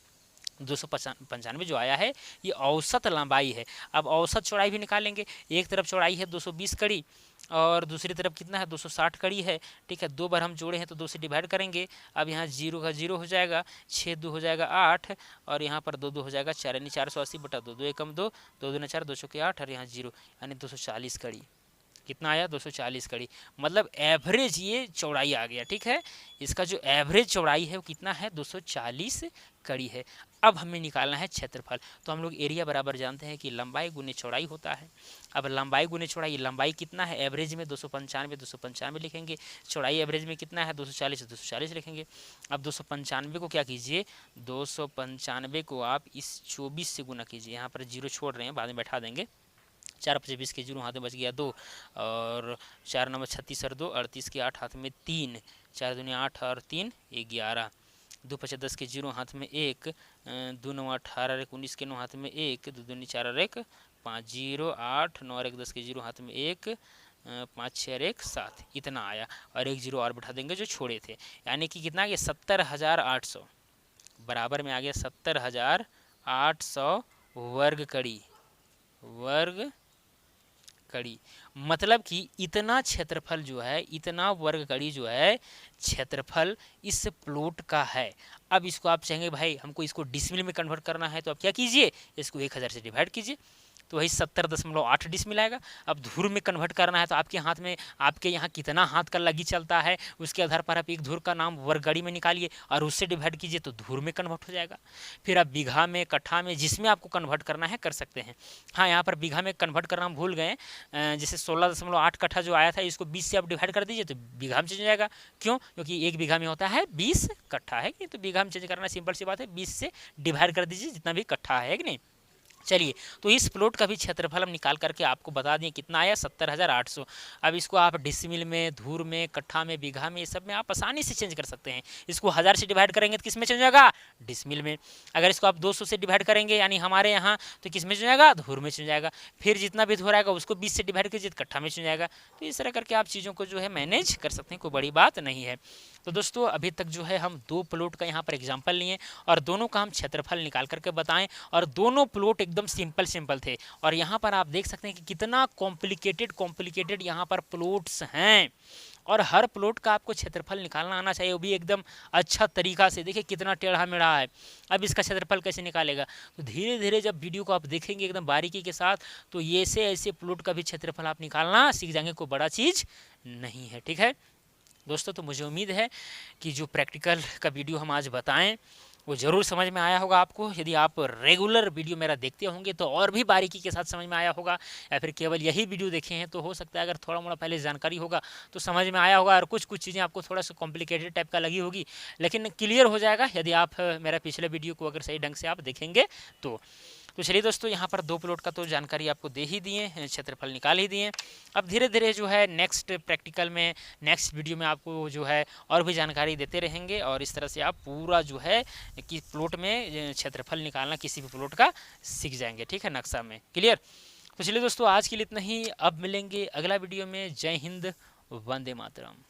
295 जो आया है ये औसत लंबाई है। अब औसत चौड़ाई भी निकालेंगे। एक तरफ चौड़ाई है 220 कड़ी, और दूसरी तरफ कितना है, 260 कड़ी है, ठीक है। दो बार हम जोड़े हैं तो 2 से डिवाइड करेंगे। अब यहाँ 0 का 0 हो जाएगा, 6 2 हो जाएगा 8, और यहाँ पर 2 2 हो जाएगा 4, यानी 480 बटा 2, 2 एकम 2, 2 दूना 4, 2 चौके 8, और यहाँ 0, यानी 240 कड़ी। कितना आया, 240 कड़ी। मतलब एवरेज ये चौड़ाई आ गया, ठीक है। इसका जो एवरेज चौड़ाई है वो कितना है, 240 कड़ी है। अब हमें निकालना है क्षेत्रफल। तो हम लोग एरिया बराबर जानते हैं कि लंबाई गुने चौड़ाई होता है। अब लंबाई गुने चौड़ाई, लंबाई कितना है एवरेज में, 295, 295 लिखेंगे। चौड़ाई एवरेज में कितना है, 240, 240 लिखेंगे। अब 295 को क्या कीजिए, 295 को आप इस 24 से गुना कीजिए। यहाँ पर 0 छोड़ रहे हैं, बाद में बैठा देंगे। 4 5 20 के 0 हाथ में बच गया 2, और 4 9 36 और 2 38 के 8 हाथ में 3, 4 दूनी 8 और 3 11, 2 5 10 के 0 हाथ में 1, 2 9 18 और 1 19 के 9 हाथ में 1, 2 दूनी 4 और 1 5, 0 8 9 और 1 10 के 0 हाथ में 1, 5 6 और 1 7, इतना आया। और एक 0 और बैठा देंगे जो छोड़े थे, यानी कि कितना आ गया, 70,800, बराबर में आ गया 70,800 वर्ग कड़ी, वर्ग कड़ी, मतलब कि इतना क्षेत्रफल जो है, इतना वर्ग कड़ी जो है क्षेत्रफल इस प्लॉट का है। अब इसको आप चाहेंगे भाई हमको इसको डिसमिल में कन्वर्ट करना है, तो आप क्या कीजिए, इसको 1000 से डिवाइड कीजिए, तो वही 70.8 डिसमिल आएगा। अब धूर में कन्वर्ट करना है तो आपके हाथ में, आपके यहाँ कितना हाथ का लगी चलता है उसके आधार पर आप एक धूर का नाम वर्गड़ी में निकालिए और उससे डिवाइड कीजिए तो धूर में कन्वर्ट हो जाएगा। फिर आप बीघा में, कट्ठा में, जिसमें आपको कन्वर्ट करना है कर सकते हैं। हाँ, यहाँ पर बीघा में कन्वर्ट करना हम भूल गए, जैसे 16.8 कट्ठा जो आया था इसको 20 से आप डिवाइड कर दीजिए तो बीघा में चेंज हो जाएगा। क्यों? क्योंकि एक बीघा में होता है 20 कट्ठा, है कि नहीं? तो बीघा में चेंज करना सिंपल सी बात है, 20 से डिवाइड कर दीजिए जितना भी कट्ठा है कि नहीं। चलिए, तो इस प्लॉट का भी क्षेत्रफल हम निकाल करके आपको बता दें कितना आया, 70,800। अब इसको आप डिसमिल में, धूर में, कट्ठा में, बीघा में, ये सब में आप आसानी से चेंज कर सकते हैं। इसको 1000 से डिवाइड करेंगे तो किस में चेंज होगा, डिसमिल में। अगर इसको आप 200 से डिवाइड करेंगे यानी हमारे यहाँ, तो किस में चेंज जाएगा, धूर में चेंज जाएगा। फिर जितना भी धूर आएगा उसको 20 से डिवाइड कीजिए तो कट्ठा में चेंज जाएगा। तो इस तरह करके आप चीज़ों को जो है मैनेज कर सकते हैं, कोई बड़ी बात नहीं है। तो दोस्तों अभी तक जो है हम 2 प्लॉट का यहाँ पर एग्जाम्पल लिए और दोनों का हम क्षेत्रफल निकाल करके बताएं, और दोनों प्लॉट एकदम सिंपल थे। और यहाँ पर आप देख सकते हैं कि कितना कॉम्प्लिकेटेड यहाँ पर प्लॉट्स हैं, और हर प्लॉट का आपको क्षेत्रफल निकालना आना चाहिए, वो भी एकदम अच्छा तरीका से। देखिए कितना टेढ़ा मेढ़ा है। अब इसका क्षेत्रफल कैसे निकालेगा, तो धीरे धीरे जब वीडियो को आप देखेंगे एकदम बारीकी के साथ, तो ये ऐसे प्लॉट का भी क्षेत्रफल आप निकालना सीख जाएंगे, कोई बड़ा चीज़ नहीं है। ठीक है दोस्तों, तो मुझे उम्मीद है कि जो प्रैक्टिकल का वीडियो हम आज बताएं वो ज़रूर समझ में आया होगा आपको। यदि आप रेगुलर वीडियो मेरा देखते होंगे तो और भी बारीकी के साथ समझ में आया होगा, या फिर केवल यही वीडियो देखे हैं तो हो सकता है अगर थोड़ा मोड़ा पहले जानकारी होगा तो समझ में आया होगा, और कुछ चीज़ें आपको थोड़ा सा कॉम्प्लिकेटेड टाइप का लगी होगी, लेकिन क्लियर हो जाएगा यदि आप मेरा पिछले वीडियो को अगर सही ढंग से आप देखेंगे तो चलिए दोस्तों, यहाँ पर 2 प्लॉट का तो जानकारी आपको दे ही दिए, क्षेत्रफल निकाल ही दिए। अब धीरे धीरे जो है नेक्स्ट प्रैक्टिकल में, नेक्स्ट वीडियो में आपको जो है और भी जानकारी देते रहेंगे, और इस तरह से आप पूरा जो है कि प्लॉट में क्षेत्रफल निकालना किसी भी प्लॉट का सीख जाएंगे। ठीक है, नक्शा में क्लियर। तो चलिए दोस्तों, आज के लिए इतना ही। अब मिलेंगे अगला वीडियो में। जय हिंद, वंदे मातरम।